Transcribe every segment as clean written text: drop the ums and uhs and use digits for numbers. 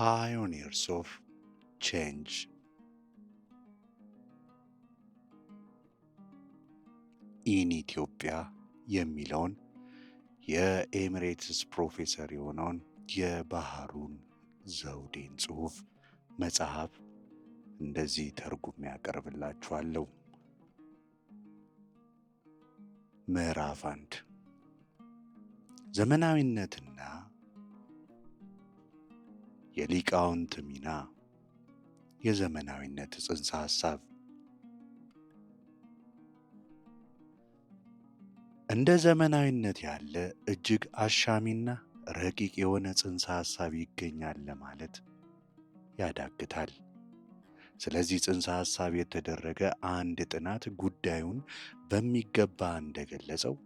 Pioneers of Change ኢን ኢትዮጵያ የሚለውን የኤሚሬትስ ፕሮፌሰር የሆነውን የባህሩን ዘውዴን ጽሑፍ መጽሐፍ እንደዚህ ተርጉሜ ያቀርብላችኋለሁ። ምዕራፍ 1 ዘመናዊነትና የሊቃውንት ሚና። የዘመናዊነት ጽንሰ ሐሳብ እንደ ዘመናዊነት ያለ እጅግ አሻሚና ረቂቅ የሆነ ጽንሰ ሐሳብ ይገኛል ለማለት ያዳግታል። ስለዚህ ጽንሰ ሐሳብ የተደረገ አንድ ጥናት ጉዳዩን በሚገባ እንደገለጸው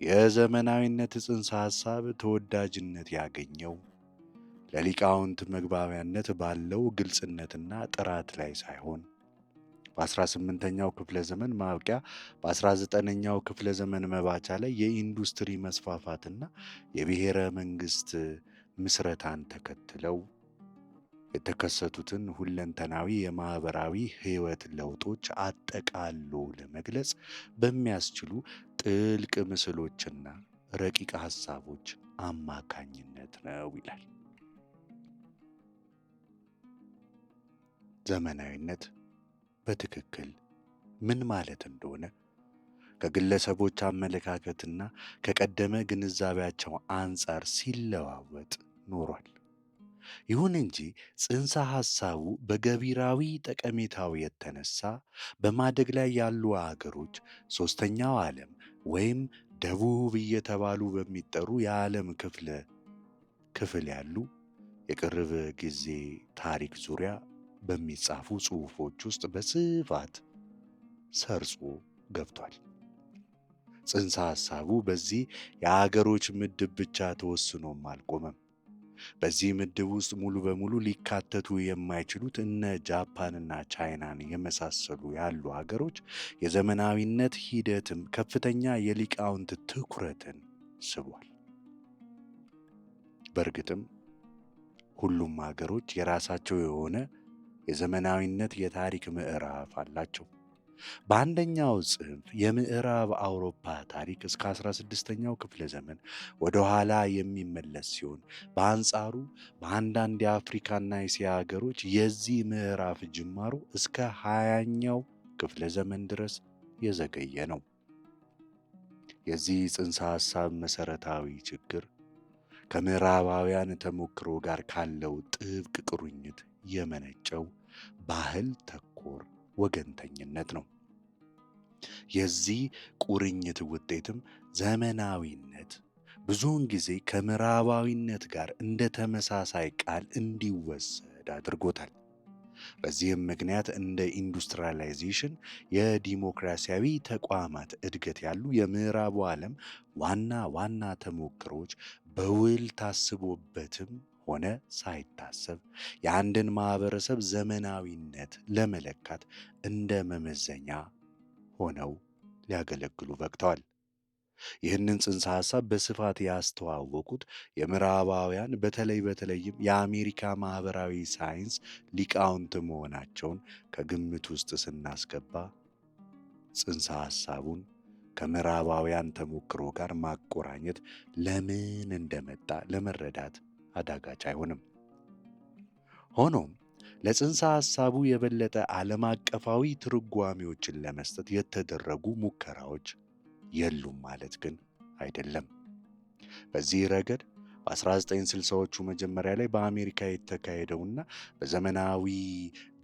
የዘመናዊነት ጽንሰ ሐሳብ ተወዳጅነት ያገኘው ለሊቃውንት መግባቢያነት ባለው ግልጽነትና ጥራት ላይ ሳይሆን በ18ኛው ክፍለ ዘመን ማብቂያ በ19ኛው ክፍለ ዘመን መባቻ ላይ የኢንዱስትሪ መስፋፋትና የብሔረ መንግሥት ምስረታን ተከትለው የተከሰቱትን ሁለንተናዊ የማኅበራዊ ሕይወት ለውጦች አጠቃሎ ለመግለጽ በሚያስችሉ ጥልቅ ምስሎችና ረቂቅ ሐሳቦች አማካኝነት ነው ይላል። ዘመናዊነት በትክክል ምን ማለት እንደሆነ ከግለሰቦች አመለካከትና ከቀደመ ግንዛቤያቸው አንጻር ሲለዋወጥ ኖሯል። ይሁን እንጂ ጽንሰ ሐሳቡ በገቢራዊ ጠቀሜታው የተነሳ በማደግ ላይ ያሉ አገሮች ሦስተኛው ዓለም ወይም ደቡብ እየተባሉ በሚጠሩ የዓለም ክፍል ያሉ የቅርብ ጊዜ ታሪክ ዙሪያ በሚጻፉ ጽሑፎች ውስጥ በስፋት ሰርጾ ገብቷል። ጽንሰ ሐሳቡ በዚህ የአገሮች ምድብ ብቻ ተወስኖም አልቆመም። በዚህ ምድብ ውስጥ ሙሉ በሙሉ ሊካተቱ የማይችሉት እነ ጃፓንና ቻይናን የመሳሰሉ ያሉ አገሮች የዘመናዊነት ሂደትም ከፍተኛ የሊቃውንት ትኩረትን ስቧል። በእርግጥም ሁሉም አገሮች የራሳቸው የሆነ የዘመናዊነት የታሪክ ምዕራፍ አላቸው። በአንደኛው ጽንፍ የምዕራብ አውሮፓ ታሪክ እስከ 16ኛው ክፍለ ዘመን ወደ ኋላ የሚመለስ ሲሆን፣ በአንጻሩ በአንዳንድ የአፍሪካና እስያ ሀገሮች የዚህ ምዕራፍ ጅማሮ እስከ 20ኛው ክፍለ ዘመን ድረስ የዘገየ ነው። የዚህ ጽንሰ ሐሳብ መሠረታዊ ችግር ከምዕራባውያን ተሞክሮ ጋር ካለው ጥብቅ ቁርኝት የመነጨው ባህል ተኮር ወገንተኝነት ነው። የዚህ ቁርኝት ውጤትም ዘመናዊነት ብዙውን ጊዜ ከምዕራባዊነት ጋር እንደ ተመሳሳይ ቃል እንዲወሰድ አድርጎታል። በዚህም ምክንያት እንደ ኢንዱስትሪያላይዜሽን፣ የዲሞክራሲያዊ ተቋማት እድገት ያሉ የምዕራቡ ዓለም ዋና ዋና ተሞክሮች በውል ታስቦበትም ሆነ ሳይታሰብ የአንድን ማኅበረሰብ ዘመናዊነት ለመለካት እንደ መመዘኛ ሆነው ሊያገለግሉ በቅተዋል። ይህንን ጽንሰ ሐሳብ በስፋት ያስተዋወቁት የምዕራባውያን በተለይም የአሜሪካ ማኅበራዊ ሳይንስ ሊቃውንት መሆናቸውን ከግምት ውስጥ ስናስገባ ጽንሰ ሐሳቡን ከምዕራባውያን ተሞክሮ ጋር ማቆራኘት ለምን እንደመጣ ለመረዳት አዳጋች አይሆንም። ሆኖም ለጽንሰ ሐሳቡ የበለጠ ዓለም አቀፋዊ ትርጓሜዎችን ለመስጠት የተደረጉ ሙከራዎች የሉም ማለት ግን አይደለም። በዚህ ረገድ በ1960ዎቹ መጀመሪያ ላይ በአሜሪካ የተካሄደውና በዘመናዊ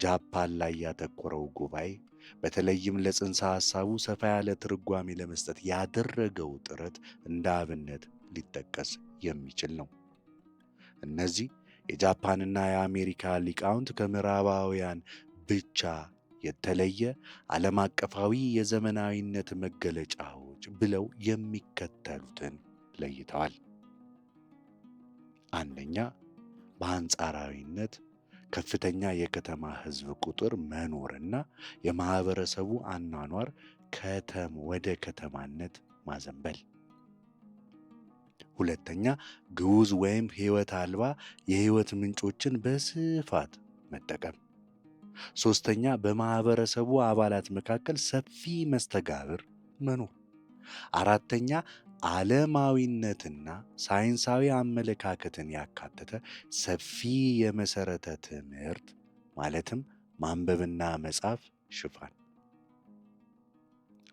ጃፓን ላይ ያተኮረው ጉባኤ በተለይም ለጽንሰ ሐሳቡ ሰፋ ያለ ትርጓሜ ለመስጠት ያደረገው ጥረት እንደ አብነት ሊጠቀስ የሚችል ነው። እነዚህ የጃፓንና የአሜሪካ ሊቃውንት ከምዕራባውያን ብቻ የተለየ ዓለም አቀፋዊ የዘመናዊነት መገለጫዎች ብለው የሚከተሉትን ለይተዋል። አንደኛ፣ በአንጻራዊነት ከፍተኛ የከተማ ሕዝብ ቁጥር መኖርና የማኅበረሰቡ አኗኗር ወደ ከተማነት ማዘንበል። ሁለተኛ ግዑዝ ወይም ሕይወት አልባ የሕይወት ምንጮችን በስፋት መጠቀም። ሦስተኛ በማኅበረሰቡ አባላት መካከል ሰፊ መስተጋብር መኖር። አራተኛ ዓለማዊነትና ሳይንሳዊ አመለካከትን ያካተተ ሰፊ የመሠረተ ትምህርት ማለትም ማንበብና መጻፍ ሽፋን።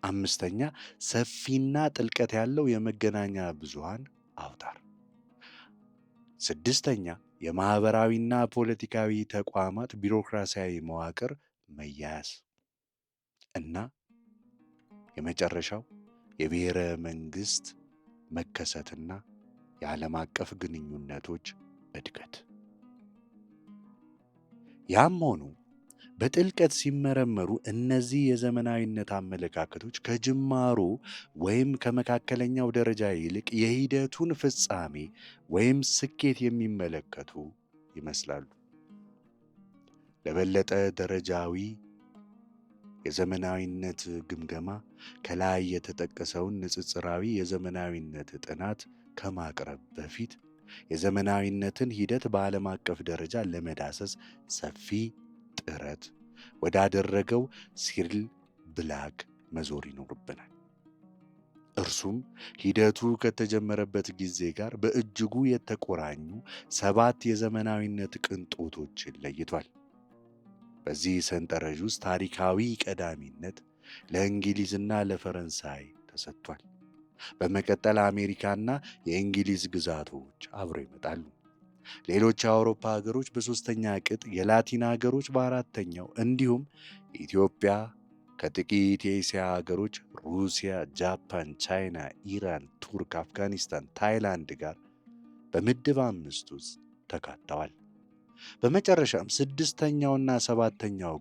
አምስተኛ ሰፊና ጥልቀት ያለው የመገናኛ ብዙሃን አውታር። ስድስተኛ የማኅበራዊና ፖለቲካዊ ተቋማት ቢሮክራሲያዊ መዋቅር መያያዝ እና የመጨረሻው የብሔረ መንግሥት መከሰትና የዓለም አቀፍ ግንኙነቶች እድገት። ያም ሆኖ በጥልቀት ሲመረመሩ እነዚህ የዘመናዊነት አመለካከቶች ከጅማሮ ወይም ከመካከለኛው ደረጃ ይልቅ የሂደቱን ፍጻሜ ወይም ስኬት የሚመለከቱ ይመስላሉ። ለበለጠ ደረጃዊ የዘመናዊነት ግምገማ ከላይ የተጠቀሰውን ንጽጽራዊ የዘመናዊነት ጥናት ከማቅረብ በፊት የዘመናዊነትን ሂደት በዓለም አቀፍ ደረጃ ለመዳሰስ ሰፊ ጥረት ወዳደረገው ሲሪል ብላክ መዞር ይኖርብናል። እርሱም ሂደቱ ከተጀመረበት ጊዜ ጋር በእጅጉ የተቆራኙ 7 የዘመናዊነት ቅንጦቶችን ለይቷል። በዚህ ሰንጠረዥ ውስጥ ታሪካዊ ቀዳሚነት ለእንግሊዝና ለፈረንሳይ ተሰጥቷል። በመቀጠል አሜሪካና የእንግሊዝ ግዛቶች አብረው ይመጣሉ። ሌሎች የአውሮፓ ሀገሮች በሦስተኛ ቅጥ፣ የላቲን ሀገሮች በአራተኛው፣ እንዲሁም ኢትዮጵያ ከጥቂት የእስያ ሀገሮች ሩሲያ፣ ጃፓን፣ ቻይና፣ ኢራን፣ ቱርክ፣ አፍጋኒስታን፣ ታይላንድ ጋር በምድብ 5 ውስጥ ተካተዋል። በመጨረሻም ስድስተኛውና ሰባተኛው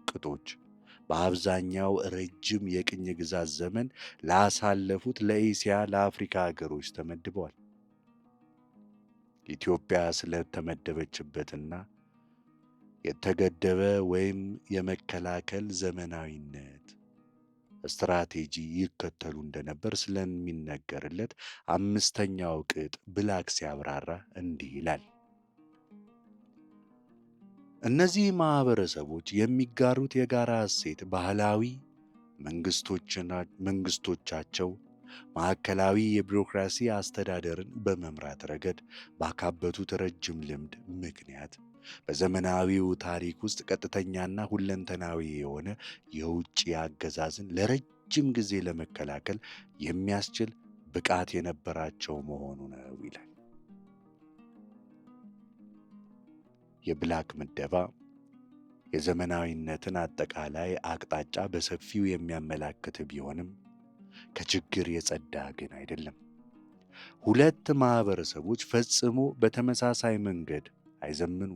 ቅጦች በአብዛኛው ረጅም የቅኝ ግዛት ዘመን ላሳለፉት ለእስያ፣ ለአፍሪካ ሀገሮች ተመድበዋል። ኢትዮጵያ ስለተመደበችበትና የተገደበ ወይም የመከላከል ዘመናዊነት ስትራቴጂ ይከተሉ እንደነበር ስለሚነገርለት አምስተኛው ቅጥ ብላክ ሲያብራራ እንዲህ ይላል። እነዚህ ማኅበረሰቦች የሚጋሩት የጋራ እሴት ባህላዊ መንግስቶቻቸው ማዕከላዊ የቢሮክራሲ አስተዳደርን በመምራት ረገድ ባካበቱት ረጅም ልምድ ምክንያት በዘመናዊው ታሪክ ውስጥ ቀጥተኛና ሁለንተናዊ የሆነ የውጭ አገዛዝን ለረጅም ጊዜ ለመከላከል የሚያስችል ብቃት የነበራቸው መሆኑ ነው ይላል። የብላክ ምደባ የዘመናዊነትን አጠቃላይ አቅጣጫ በሰፊው የሚያመላክት ቢሆንም ከችግር የጸዳ ግን አይደለም። ሁለት ማኅበረሰቦች ፈጽሞ በተመሳሳይ መንገድ አይዘምኑ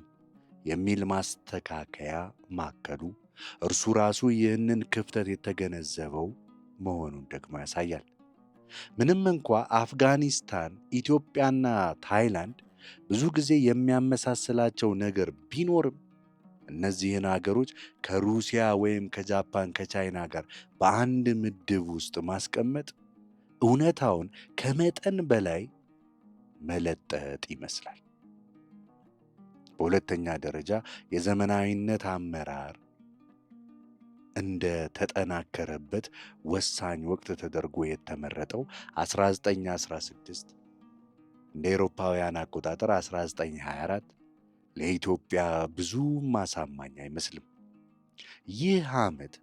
የሚል ማስተካከያ ማከሉ እርሱ ራሱ ይህንን ክፍተት የተገነዘበው መሆኑን ደግሞ ያሳያል። ምንም እንኳ አፍጋኒስታን፣ ኢትዮጵያና ታይላንድ ብዙ ጊዜ የሚያመሳስላቸው ነገር ቢኖርም እነዚህን አገሮች ከሩሲያ ወይም ከጃፓን፣ ከቻይና ጋር በአንድ ምድብ ውስጥ ማስቀመጥ እውነታውን ከመጠን በላይ መለጠጥ ይመስላል። በሁለተኛ ደረጃ የዘመናዊነት አመራር እንደ ተጠናከረበት ወሳኝ ወቅት ተደርጎ የተመረጠው 1916 እንደ አውሮፓውያን አቆጣጠር 1924 ለኢትዮጵያ ብዙም አሳማኝ አይመስልም። ይህ ዓመት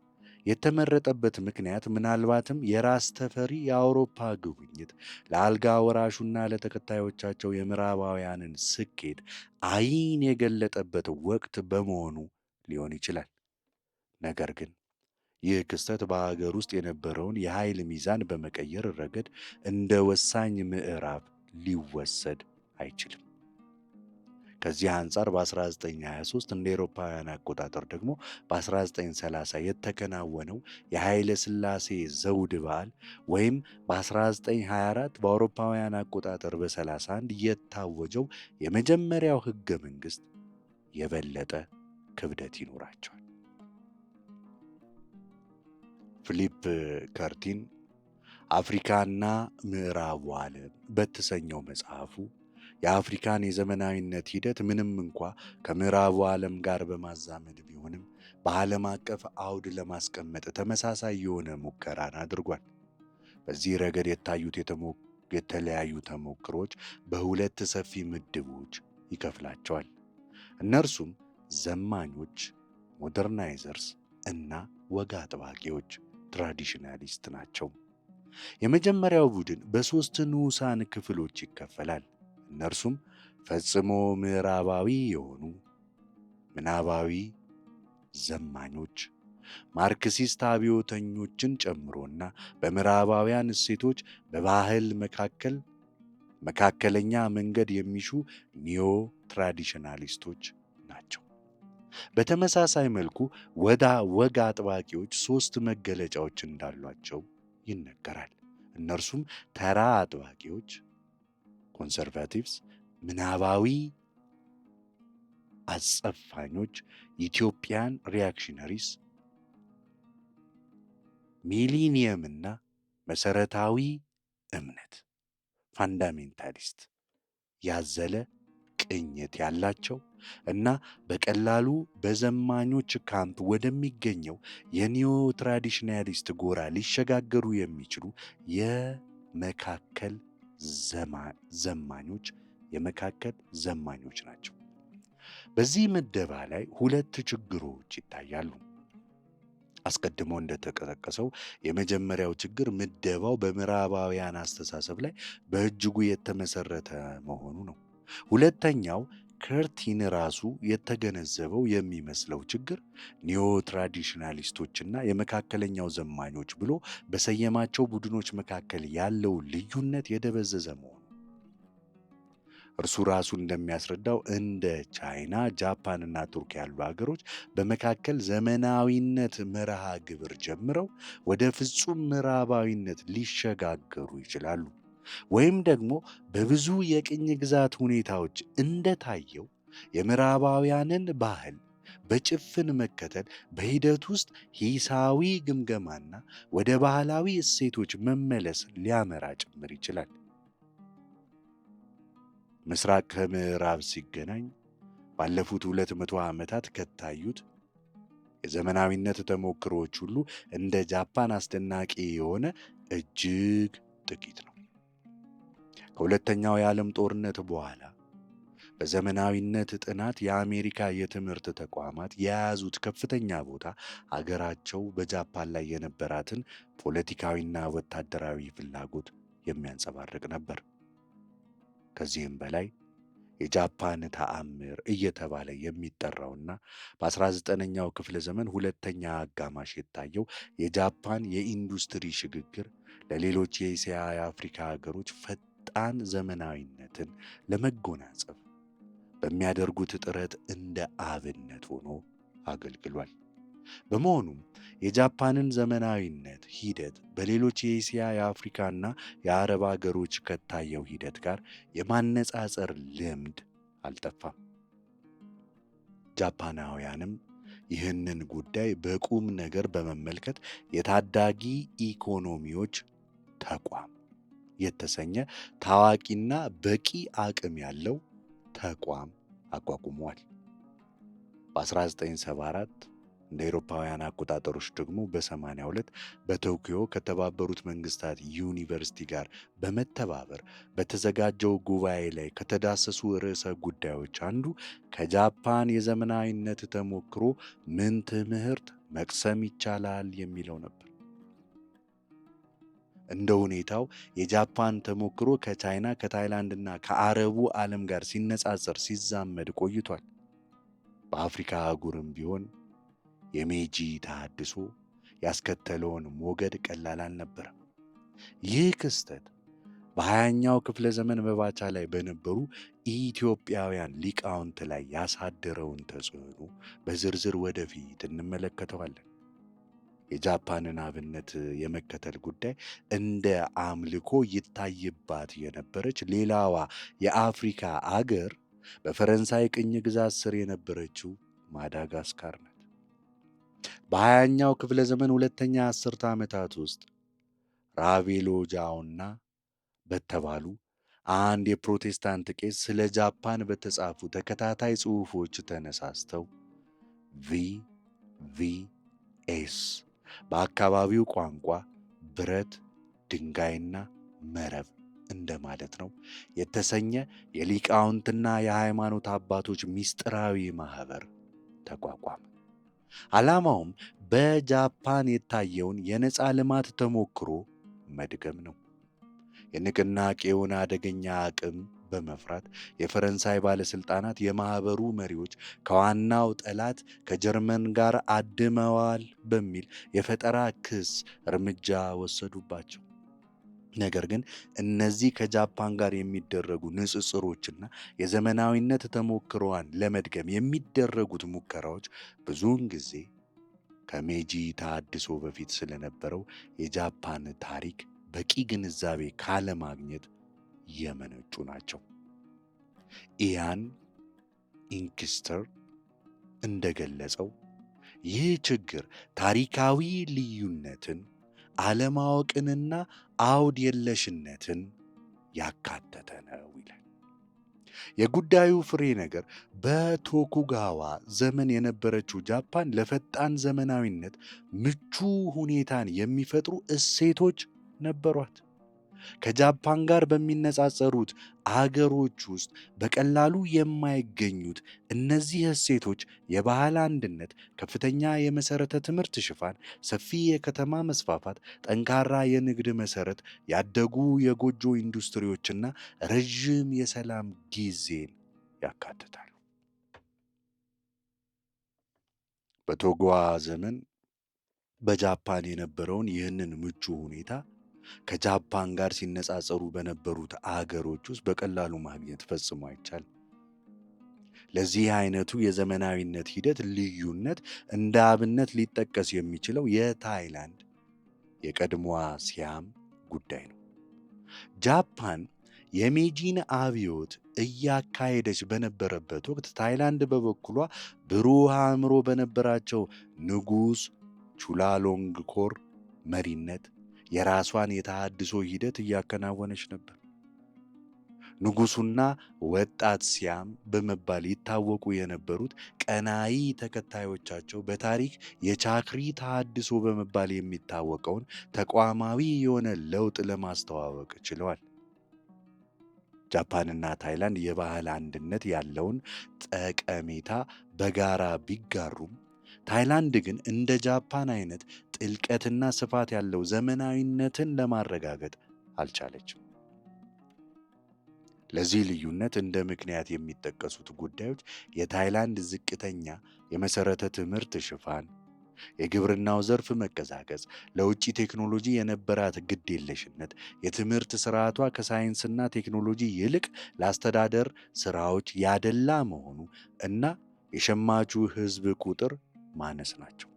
የተመረጠበት ምክንያት ምናልባትም የራስ ተፈሪ የአውሮፓ ጉብኝት ለአልጋ ወራሹና ለተከታዮቻቸው የምዕራባውያንን ስኬት ዓይን የገለጠበት ወቅት በመሆኑ ሊሆን ይችላል። ነገር ግን ይህ ክስተት በሀገር ውስጥ የነበረውን የኃይል ሚዛን በመቀየር ረገድ እንደ ወሳኝ ምዕራፍ ሊወሰድ አይችልም። ከዚህ አንጻር በ1923 እንደ አውሮፓውያን አቆጣጠር ደግሞ በ1930 የተከናወነው የኃይለ ሥላሴ ዘውድ በዓል ወይም በ1924 በአውሮፓውያን አቆጣጠር በ31 የታወጀው የመጀመሪያው ሕገ መንግሥት የበለጠ ክብደት ይኖራቸዋል። ፊሊፕ ከርቲን አፍሪካና ምዕራቡ ዓለም በተሰኘው መጽሐፉ የአፍሪካን የዘመናዊነት ሂደት ምንም እንኳ ከምዕራቡ ዓለም ጋር በማዛመድ ቢሆንም በዓለም አቀፍ አውድ ለማስቀመጥ ተመሳሳይ የሆነ ሙከራን አድርጓል። በዚህ ረገድ የታዩት የተለያዩ ተሞክሮች በሁለት ሰፊ ምድቦች ይከፍላቸዋል። እነርሱም ዘማኞች ሞደርናይዘርስ እና ወግ አጥባቂዎች ትራዲሽናሊስት ናቸው። የመጀመሪያው ቡድን በሦስት ንዑሳን ክፍሎች ይከፈላል። እነርሱም ፈጽሞ ምዕራባዊ የሆኑ ምናባዊ ዘማኞች፣ ማርክሲስት አብዮተኞችን ጨምሮና በምዕራባውያን እሴቶች በባህል መካከለኛ መንገድ የሚሹ ኒዮ ትራዲሽናሊስቶች ናቸው። በተመሳሳይ መልኩ ወግ አጥባቂዎች ሦስት መገለጫዎች እንዳሏቸው ይነገራል። እነርሱም ተራ አጥባቂዎች ኮንሰርቫቲቭስ፣ ምናባዊ አጸፋኞች ኢትዮጵያን ሪያክሽነሪስ፣ ሚሊኒየምና መሰረታዊ እምነት ፋንዳሜንታሊስት ያዘለ ቅኝት ያላቸው እና በቀላሉ በዘማኞች ካምፕ ወደሚገኘው የኒዮ ትራዲሽናሊስት ጎራ ሊሸጋገሩ የሚችሉ የመካከል ዘማኞች ናቸው። በዚህ ምደባ ላይ ሁለት ችግሮች ይታያሉ። አስቀድሞ እንደተጠቀሰው የመጀመሪያው ችግር ምደባው በምዕራባውያን አስተሳሰብ ላይ በእጅጉ የተመሰረተ መሆኑ ነው። ሁለተኛው ከርቲን ራሱ የተገነዘበው የሚመስለው ችግር ኒዮ ትራዲሽናሊስቶችና የመካከለኛው ዘማኞች ብሎ በሰየማቸው ቡድኖች መካከል ያለው ልዩነት የደበዘዘ መሆኑ። እርሱ ራሱ እንደሚያስረዳው እንደ ቻይና፣ ጃፓንና ቱርክ ያሉ አገሮች በመካከል ዘመናዊነት መርሃ ግብር ጀምረው ወደ ፍጹም ምዕራባዊነት ሊሸጋገሩ ይችላሉ። ወይም ደግሞ በብዙ የቅኝ ግዛት ሁኔታዎች እንደታየው የምዕራባውያንን ባህል በጭፍን መከተል በሂደት ውስጥ ሂሳዊ ግምገማና ወደ ባህላዊ እሴቶች መመለስ ሊያመራ ጭምር ይችላል። ምስራቅ ከምዕራብ ሲገናኝ ባለፉት 200 ዓመታት ከታዩት የዘመናዊነት ተሞክሮዎች ሁሉ እንደ ጃፓን አስደናቂ የሆነ እጅግ ጥቂት ነው። ከሁለተኛው የዓለም ጦርነት በኋላ በዘመናዊነት ጥናት የአሜሪካ የትምህርት ተቋማት የያዙት ከፍተኛ ቦታ አገራቸው በጃፓን ላይ የነበራትን ፖለቲካዊና ወታደራዊ ፍላጎት የሚያንጸባርቅ ነበር። ከዚህም በላይ የጃፓን ተአምር እየተባለ የሚጠራውና በ19ኛው ክፍለ ዘመን ሁለተኛ አጋማሽ የታየው የጃፓን የኢንዱስትሪ ሽግግር ለሌሎች የእስያ የአፍሪካ ሀገሮች ፈጣን ዘመናዊነትን ለመጎናጸፍ በሚያደርጉት ጥረት እንደ አብነት ሆኖ አገልግሏል። በመሆኑም የጃፓንን ዘመናዊነት ሂደት በሌሎች የእስያ የአፍሪካና የአረብ ሀገሮች ከታየው ሂደት ጋር የማነጻጸር ልምድ አልጠፋም። ጃፓናውያንም ይህንን ጉዳይ በቁም ነገር በመመልከት የታዳጊ ኢኮኖሚዎች ተቋም የተሰኘ ታዋቂና በቂ አቅም ያለው ተቋም አቋቁመዋል። በ1974 እንደ አውሮፓውያን አቆጣጠሮች ደግሞ በ82 በቶኪዮ ከተባበሩት መንግስታት ዩኒቨርሲቲ ጋር በመተባበር በተዘጋጀው ጉባኤ ላይ ከተዳሰሱ ርዕሰ ጉዳዮች አንዱ ከጃፓን የዘመናዊነት ተሞክሮ ምን ትምህርት መቅሰም ይቻላል የሚለው ነበር። እንደ ሁኔታው የጃፓን ተሞክሮ ከቻይና፣ ከታይላንድና ከአረቡ ዓለም ጋር ሲነጻጸር ሲዛመድ ቆይቷል። በአፍሪካ አህጉርም ቢሆን የሜጂ ተሃድሶ ያስከተለውን ሞገድ ቀላል አልነበረም። ይህ ክስተት በ20ኛው ክፍለ ዘመን መባቻ ላይ በነበሩ ኢትዮጵያውያን ሊቃውንት ላይ ያሳደረውን ተጽዕኖ በዝርዝር ወደፊት እንመለከተዋለን። የጃፓንን አብነት የመከተል ጉዳይ እንደ አምልኮ ይታይባት የነበረች ሌላዋ የአፍሪካ አገር በፈረንሳይ ቅኝ ግዛት ስር የነበረችው ማዳጋስካር ናት። በ20ኛው ክፍለ ዘመን ሁለተኛ አስርተ ዓመታት ውስጥ ራቬሎጃውና በተባሉ አንድ የፕሮቴስታንት ቄስ ስለ ጃፓን በተጻፉ ተከታታይ ጽሑፎች ተነሳስተው ቪኤስ በአካባቢው ቋንቋ ብረት፣ ድንጋይና መረብ እንደማለት ነው የተሰኘ የሊቃውንትና የሃይማኖት አባቶች ምስጢራዊ ማኅበር ተቋቋመ። ዓላማውም በጃፓን የታየውን የነፃ ልማት ተሞክሮ መድገም ነው። የንቅናቄውን አደገኛ አቅም በመፍራት የፈረንሳይ ባለሥልጣናት የማኅበሩ መሪዎች ከዋናው ጠላት ከጀርመን ጋር አድመዋል በሚል የፈጠራ ክስ እርምጃ ወሰዱባቸው። ነገር ግን እነዚህ ከጃፓን ጋር የሚደረጉ ንጽጽሮችና የዘመናዊነት ተሞክሮዋን ለመድገም የሚደረጉት ሙከራዎች ብዙውን ጊዜ ከሜጂ ተሃድሶ በፊት ስለነበረው የጃፓን ታሪክ በቂ ግንዛቤ ካለማግኘት የመነጩ ናቸው። ኢያን ኢንክስተር እንደገለጸው ይህ ችግር ታሪካዊ ልዩነትን፣ አለማወቅንና አውድ የለሽነትን ያካተተ ነው ይላል። የጉዳዩ ፍሬ ነገር በቶኩጋዋ ዘመን የነበረችው ጃፓን ለፈጣን ዘመናዊነት ምቹ ሁኔታን የሚፈጥሩ እሴቶች ነበሯት። ከጃፓን ጋር በሚነጻጸሩት አገሮች ውስጥ በቀላሉ የማይገኙት እነዚህ እሴቶች የባህል አንድነት፣ ከፍተኛ የመሠረተ ትምህርት ሽፋን፣ ሰፊ የከተማ መስፋፋት፣ ጠንካራ የንግድ መሠረት፣ ያደጉ የጎጆ ኢንዱስትሪዎችና ረዥም የሰላም ጊዜን ያካትታሉ። በቶጎዋ ዘመን በጃፓን የነበረውን ይህንን ምቹ ሁኔታ ከጃፓን ጋር ሲነጻጸሩ በነበሩት አገሮች ውስጥ በቀላሉ ማግኘት ፈጽሞ አይቻልም። ለዚህ አይነቱ የዘመናዊነት ሂደት ልዩነት እንደ አብነት ሊጠቀስ የሚችለው የታይላንድ የቀድሞዋ ሲያም ጉዳይ ነው። ጃፓን የሜጂን አብዮት እያካሄደች በነበረበት ወቅት ታይላንድ በበኩሏ ብሩህ አእምሮ በነበራቸው ንጉሥ ቹላሎንግኮር መሪነት የራሷን የተሃድሶ ሂደት እያከናወነች ነበር። ንጉሡና ወጣት ሲያም በመባል ይታወቁ የነበሩት ቀናኢ ተከታዮቻቸው በታሪክ የቻክሪ ተሃድሶ በመባል የሚታወቀውን ተቋማዊ የሆነ ለውጥ ለማስተዋወቅ ችለዋል። ጃፓንና ታይላንድ የባህል አንድነት ያለውን ጠቀሜታ በጋራ ቢጋሩም ታይላንድ ግን እንደ ጃፓን አይነት ጥልቀትና ስፋት ያለው ዘመናዊነትን ለማረጋገጥ አልቻለችም። ለዚህ ልዩነት እንደ ምክንያት የሚጠቀሱት ጉዳዮች የታይላንድ ዝቅተኛ የመሠረተ ትምህርት ሽፋን፣ የግብርናው ዘርፍ መቀዛቀዝ፣ ለውጭ ቴክኖሎጂ የነበራት ግዴለሽነት፣ የትምህርት ስርዓቷ ከሳይንስና ቴክኖሎጂ ይልቅ ለአስተዳደር ስራዎች ያደላ መሆኑ እና የሸማቹ ሕዝብ ቁጥር ማነስ ናቸው።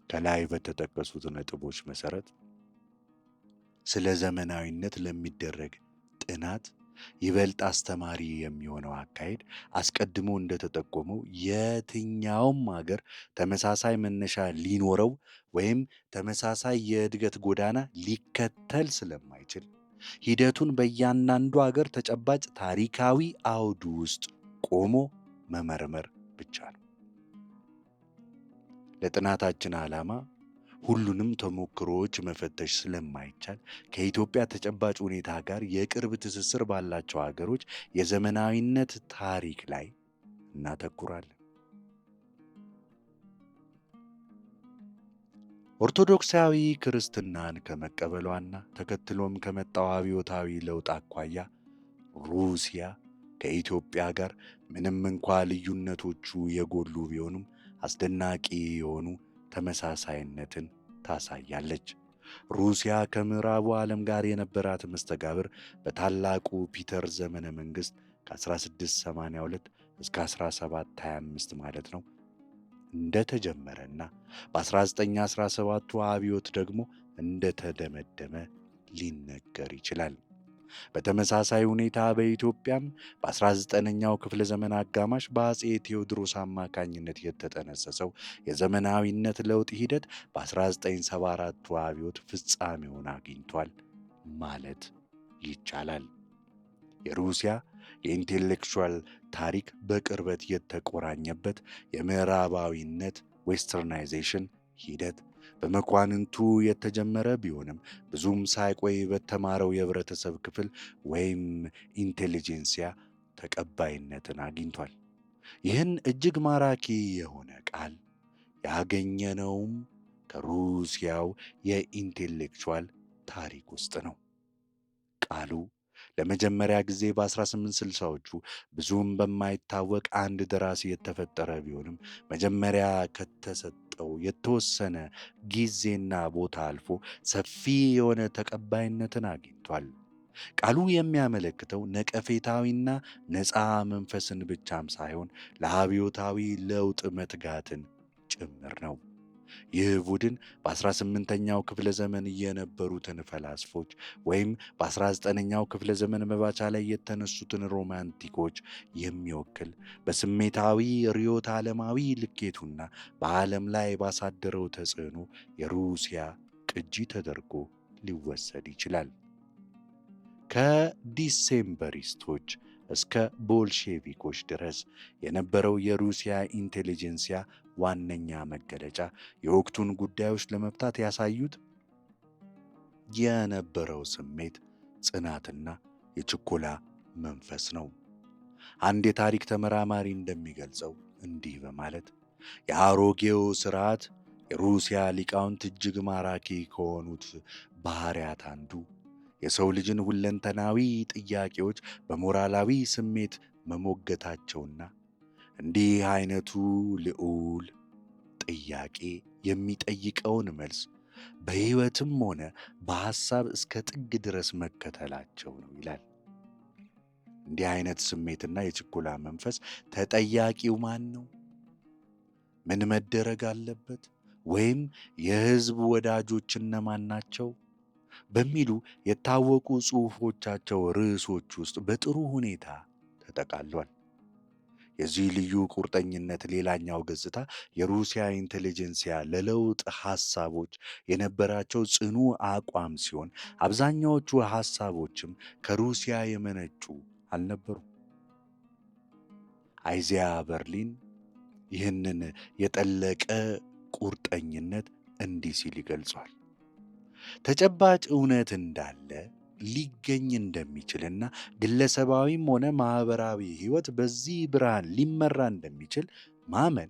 ከላይ በተጠቀሱት ነጥቦች መሰረት ስለ ዘመናዊነት ለሚደረግ ጥናት ይበልጥ አስተማሪ የሚሆነው አካሄድ አስቀድሞ እንደተጠቆመው የትኛውም ሀገር ተመሳሳይ መነሻ ሊኖረው ወይም ተመሳሳይ የእድገት ጎዳና ሊከተል ስለማይችል ሂደቱን በእያንዳንዱ ሀገር ተጨባጭ ታሪካዊ አውድ ውስጥ ቆሞ መመርመር ብቻ ነው። ለጥናታችን ዓላማ ሁሉንም ተሞክሮዎች መፈተሽ ስለማይቻል ከኢትዮጵያ ተጨባጭ ሁኔታ ጋር የቅርብ ትስስር ባላቸው ሀገሮች የዘመናዊነት ታሪክ ላይ እናተኩራለን። ኦርቶዶክሳዊ ክርስትናን ከመቀበሏና ተከትሎም ከመጣው አብዮታዊ ለውጥ አኳያ ሩሲያ ከኢትዮጵያ ጋር ምንም እንኳ ልዩነቶቹ የጎሉ ቢሆኑም አስደናቂ የሆኑ ተመሳሳይነትን ታሳያለች። ሩሲያ ከምዕራቡ ዓለም ጋር የነበራት መስተጋብር በታላቁ ፒተር ዘመነ መንግሥት ከ1682 እስከ 1725 ማለት ነው እንደተጀመረና በ1917ቱ አብዮት ደግሞ እንደተደመደመ ሊነገር ይችላል። በተመሳሳይ ሁኔታ በኢትዮጵያም በ19ኛው ክፍለ ዘመን አጋማሽ በአጼ ቴዎድሮስ አማካኝነት የተጠነሰሰው የዘመናዊነት ለውጥ ሂደት በ1974ቱ አብዮት ፍጻሜውን አግኝቷል ማለት ይቻላል። የሩሲያ የኢንቴሌክቹዋል ታሪክ በቅርበት የተቆራኘበት የምዕራባዊነት ዌስተርናይዜሽን ሂደት በመኳንንቱ የተጀመረ ቢሆንም ብዙም ሳይቆይ በተማረው የህብረተሰብ ክፍል ወይም ኢንቴሊጀንሲያ ተቀባይነትን አግኝቷል። ይህን እጅግ ማራኪ የሆነ ቃል ያገኘነውም ከሩሲያው የኢንቴሌክቹዋል ታሪክ ውስጥ ነው። ቃሉ ለመጀመሪያ ጊዜ በ1860ዎቹ ብዙም በማይታወቅ አንድ ደራሲ የተፈጠረ ቢሆንም መጀመሪያ ከተሰጠው የተወሰነ ጊዜና ቦታ አልፎ ሰፊ የሆነ ተቀባይነትን አግኝቷል። ቃሉ የሚያመለክተው ነቀፌታዊና ነፃ መንፈስን ብቻም ሳይሆን ለአብዮታዊ ለውጥ መትጋትን ጭምር ነው። ይህ ቡድን በ18ኛው ክፍለ ዘመን የነበሩትን ፈላስፎች ወይም በ19ኛው ክፍለ ዘመን መባቻ ላይ የተነሱትን ሮማንቲኮች የሚወክል በስሜታዊ ርዕዮተ ዓለማዊ ልኬቱና በዓለም ላይ ባሳደረው ተጽዕኖ የሩሲያ ቅጂ ተደርጎ ሊወሰድ ይችላል። ከዲሴምበሪስቶች እስከ ቦልሼቪኮች ድረስ የነበረው የሩሲያ ኢንቴሊጀንሲያ ዋነኛ መገለጫ የወቅቱን ጉዳዮች ለመፍታት ያሳዩት የነበረው ስሜት፣ ጽናትና የችኮላ መንፈስ ነው። አንድ የታሪክ ተመራማሪ እንደሚገልጸው እንዲህ በማለት የአሮጌው ስርዓት የሩሲያ ሊቃውንት እጅግ ማራኪ ከሆኑት ባህሪያት አንዱ የሰው ልጅን ሁለንተናዊ ጥያቄዎች በሞራላዊ ስሜት መሞገታቸውና እንዲህ አይነቱ ልዑል ጥያቄ የሚጠይቀውን መልስ በሕይወትም ሆነ በሐሳብ እስከ ጥግ ድረስ መከተላቸው ነው ይላል። እንዲህ አይነት ስሜትና የችኮላ መንፈስ ተጠያቂው ማን ነው? ምን መደረግ አለበት? ወይም የሕዝብ ወዳጆች እነማን ናቸው? በሚሉ የታወቁ ጽሑፎቻቸው ርዕሶች ውስጥ በጥሩ ሁኔታ ተጠቃሏል። የዚህ ልዩ ቁርጠኝነት ሌላኛው ገጽታ የሩሲያ ኢንቴሊጀንሲያ ለለውጥ ሐሳቦች የነበራቸው ጽኑ አቋም ሲሆን አብዛኛዎቹ ሐሳቦችም ከሩሲያ የመነጩ አልነበሩም። አይዚያ በርሊን ይህንን የጠለቀ ቁርጠኝነት እንዲህ ሲል ይገልጿል። ተጨባጭ እውነት እንዳለ ሊገኝ እንደሚችልና ግለሰባዊም ሆነ ማህበራዊ ሕይወት በዚህ ብርሃን ሊመራ እንደሚችል ማመን፣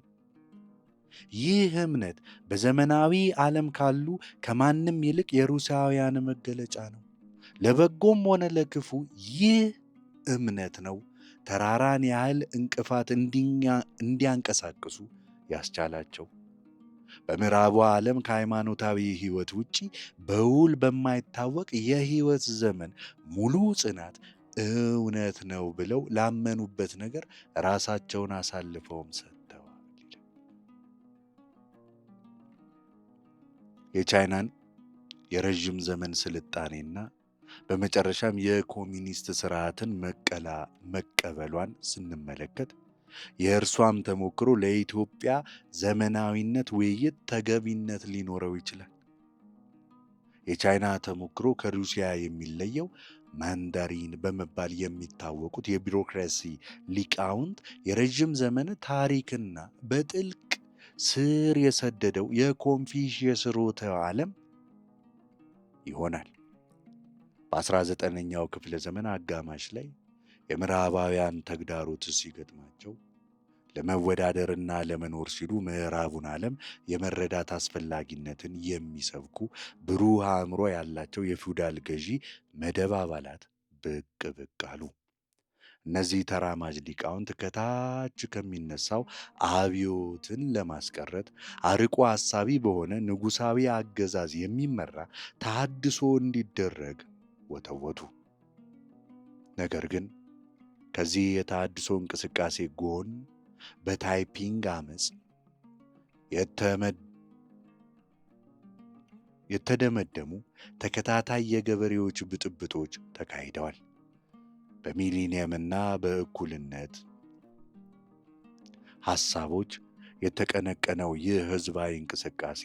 ይህ እምነት በዘመናዊ ዓለም ካሉ ከማንም ይልቅ የሩሲያውያን መገለጫ ነው። ለበጎም ሆነ ለክፉ ይህ እምነት ነው ተራራን ያህል እንቅፋት እንዲያንቀሳቅሱ ያስቻላቸው። በምዕራቡ ዓለም ከሃይማኖታዊ ሕይወት ውጪ በውል በማይታወቅ የሕይወት ዘመን ሙሉ ጽናት እውነት ነው ብለው ላመኑበት ነገር ራሳቸውን አሳልፈውም ሰጥተዋል። የቻይናን የረዥም ዘመን ስልጣኔና በመጨረሻም የኮሚኒስት ስርዓትን መቀበሏን ስንመለከት የእርሷም ተሞክሮ ለኢትዮጵያ ዘመናዊነት ውይይት ተገቢነት ሊኖረው ይችላል። የቻይና ተሞክሮ ከሩሲያ የሚለየው ማንዳሪን በመባል የሚታወቁት የቢሮክራሲ ሊቃውንት የረዥም ዘመን ታሪክና በጥልቅ ስር የሰደደው የኮንፊሽየስ ርዕዮተ ዓለም ይሆናል። በ19ኛው ክፍለ ዘመን አጋማሽ ላይ የምዕራባውያን ተግዳሮት ሲገጥማቸው ለመወዳደርና ለመኖር ሲሉ ምዕራቡን ዓለም የመረዳት አስፈላጊነትን የሚሰብኩ ብሩህ አእምሮ ያላቸው የፊውዳል ገዢ መደብ አባላት ብቅ ብቅ አሉ። እነዚህ ተራማጅ ሊቃውንት ከታች ከሚነሳው አብዮትን ለማስቀረት አርቆ ሐሳቢ በሆነ ንጉሳዊ አገዛዝ የሚመራ ተሐድሶ እንዲደረግ ወተወቱ። ነገር ግን ከዚህ የተሐድሶ እንቅስቃሴ ጎን በታይፒንግ አመፅ የተደመደሙ ተከታታይ የገበሬዎች ብጥብጦች ተካሂደዋል። በሚሊኒየምና በእኩልነት ሐሳቦች የተቀነቀነው ይህ ሕዝባዊ እንቅስቃሴ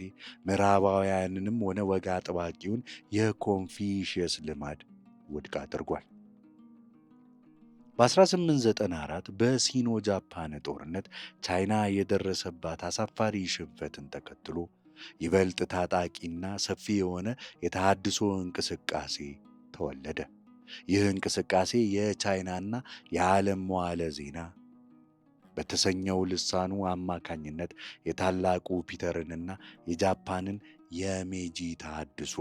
ምዕራባውያንንም ሆነ ወግ አጥባቂውን የኮንፊሽየስ ልማድ ውድቅ አድርጓል። በ1894 በሲኖ ጃፓን ጦርነት ቻይና የደረሰባት አሳፋሪ ሽንፈትን ተከትሎ ይበልጥ ታጣቂና ሰፊ የሆነ የተሃድሶ እንቅስቃሴ ተወለደ። ይህ እንቅስቃሴ የቻይናና የዓለም መዋዕለ ዜና በተሰኘው ልሳኑ አማካኝነት የታላቁ ፒተርንና የጃፓንን የሜጂ ተሃድሶ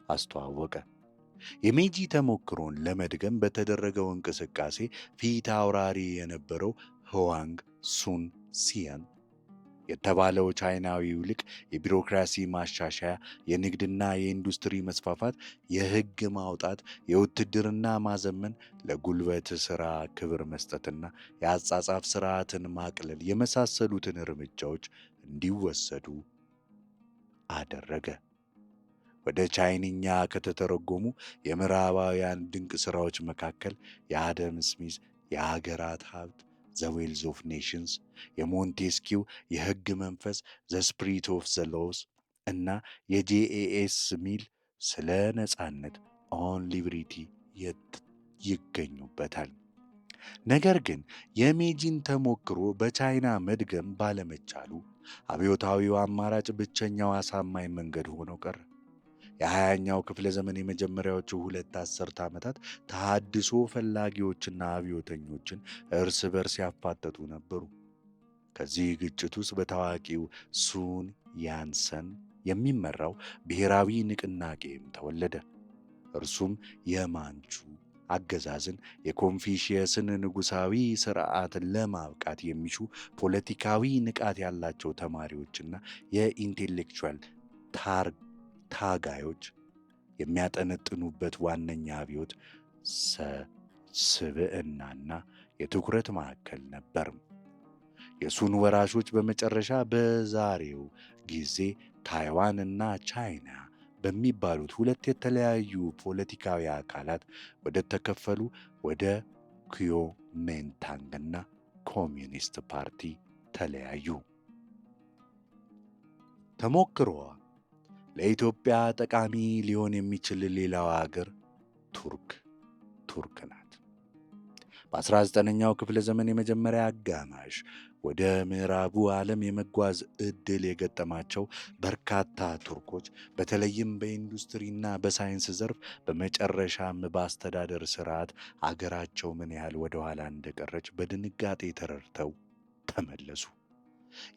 አስተዋወቀ። የሜጂ ተሞክሮን ለመድገም በተደረገው እንቅስቃሴ ፊት አውራሪ የነበረው ህዋንግ ሱን ሲየን የተባለው ቻይናዊው ሊቅ የቢሮክራሲ ማሻሻያ፣ የንግድና የኢንዱስትሪ መስፋፋት፣ የህግ ማውጣት፣ የውትድርና ማዘመን፣ ለጉልበት ሥራ ክብር መስጠትና የአጻጻፍ ሥርዓትን ማቅለል የመሳሰሉትን እርምጃዎች እንዲወሰዱ አደረገ። ወደ ቻይንኛ ከተተረጎሙ የምዕራባውያን ድንቅ ሥራዎች መካከል የአደም ስሚዝ የአገራት ሀብት ዘ ዌልዝ ኦፍ ኔሽንስ፣ የሞንቴስኪው የሕግ መንፈስ ዘ ስፕሪት ኦፍ ዘ ሎስ እና የጄኤኤስ ሚል ስለ ነጻነት ኦን ሊብሪቲ ይገኙበታል። ነገር ግን የሜጂን ተሞክሮ በቻይና መድገም ባለመቻሉ አብዮታዊው አማራጭ ብቸኛው አሳማኝ መንገድ ሆኖ ቀረ። የ20ኛው ክፍለ ዘመን የመጀመሪያዎቹ 2 አስርተ ዓመታት ተሃድሶ ፈላጊዎችና አብዮተኞችን እርስ በርስ ያፋጠጡ ነበሩ። ከዚህ ግጭት ውስጥ በታዋቂው ሱን ያንሰን የሚመራው ብሔራዊ ንቅናቄም ተወለደ። እርሱም የማንቹ አገዛዝን፣ የኮንፊሽየስን ንጉሳዊ ሥርዓትን ለማብቃት የሚሹ ፖለቲካዊ ንቃት ያላቸው ተማሪዎችና የኢንቴሌክቹዋል ታጋዮች የሚያጠነጥኑበት ዋነኛ አብዮት ስብዕናና የትኩረት ማዕከል ነበር። የሱን ወራሾች በመጨረሻ በዛሬው ጊዜ ታይዋን እና ቻይና በሚባሉት ሁለት የተለያዩ ፖለቲካዊ አካላት ወደ ተከፈሉ ወደ ኩዮሜንታንግና ኮሚዩኒስት ፓርቲ ተለያዩ። ተሞክሮዋ ለኢትዮጵያ ጠቃሚ ሊሆን የሚችል ሌላው አገር ቱርክ ናት። በ19ኛው ክፍለ ዘመን የመጀመሪያ አጋማሽ ወደ ምዕራቡ ዓለም የመጓዝ ዕድል የገጠማቸው በርካታ ቱርኮች በተለይም በኢንዱስትሪና በሳይንስ ዘርፍ በመጨረሻም በአስተዳደር ሥርዓት አገራቸው ምን ያህል ወደ ኋላ እንደቀረች በድንጋጤ ተረድተው ተመለሱ።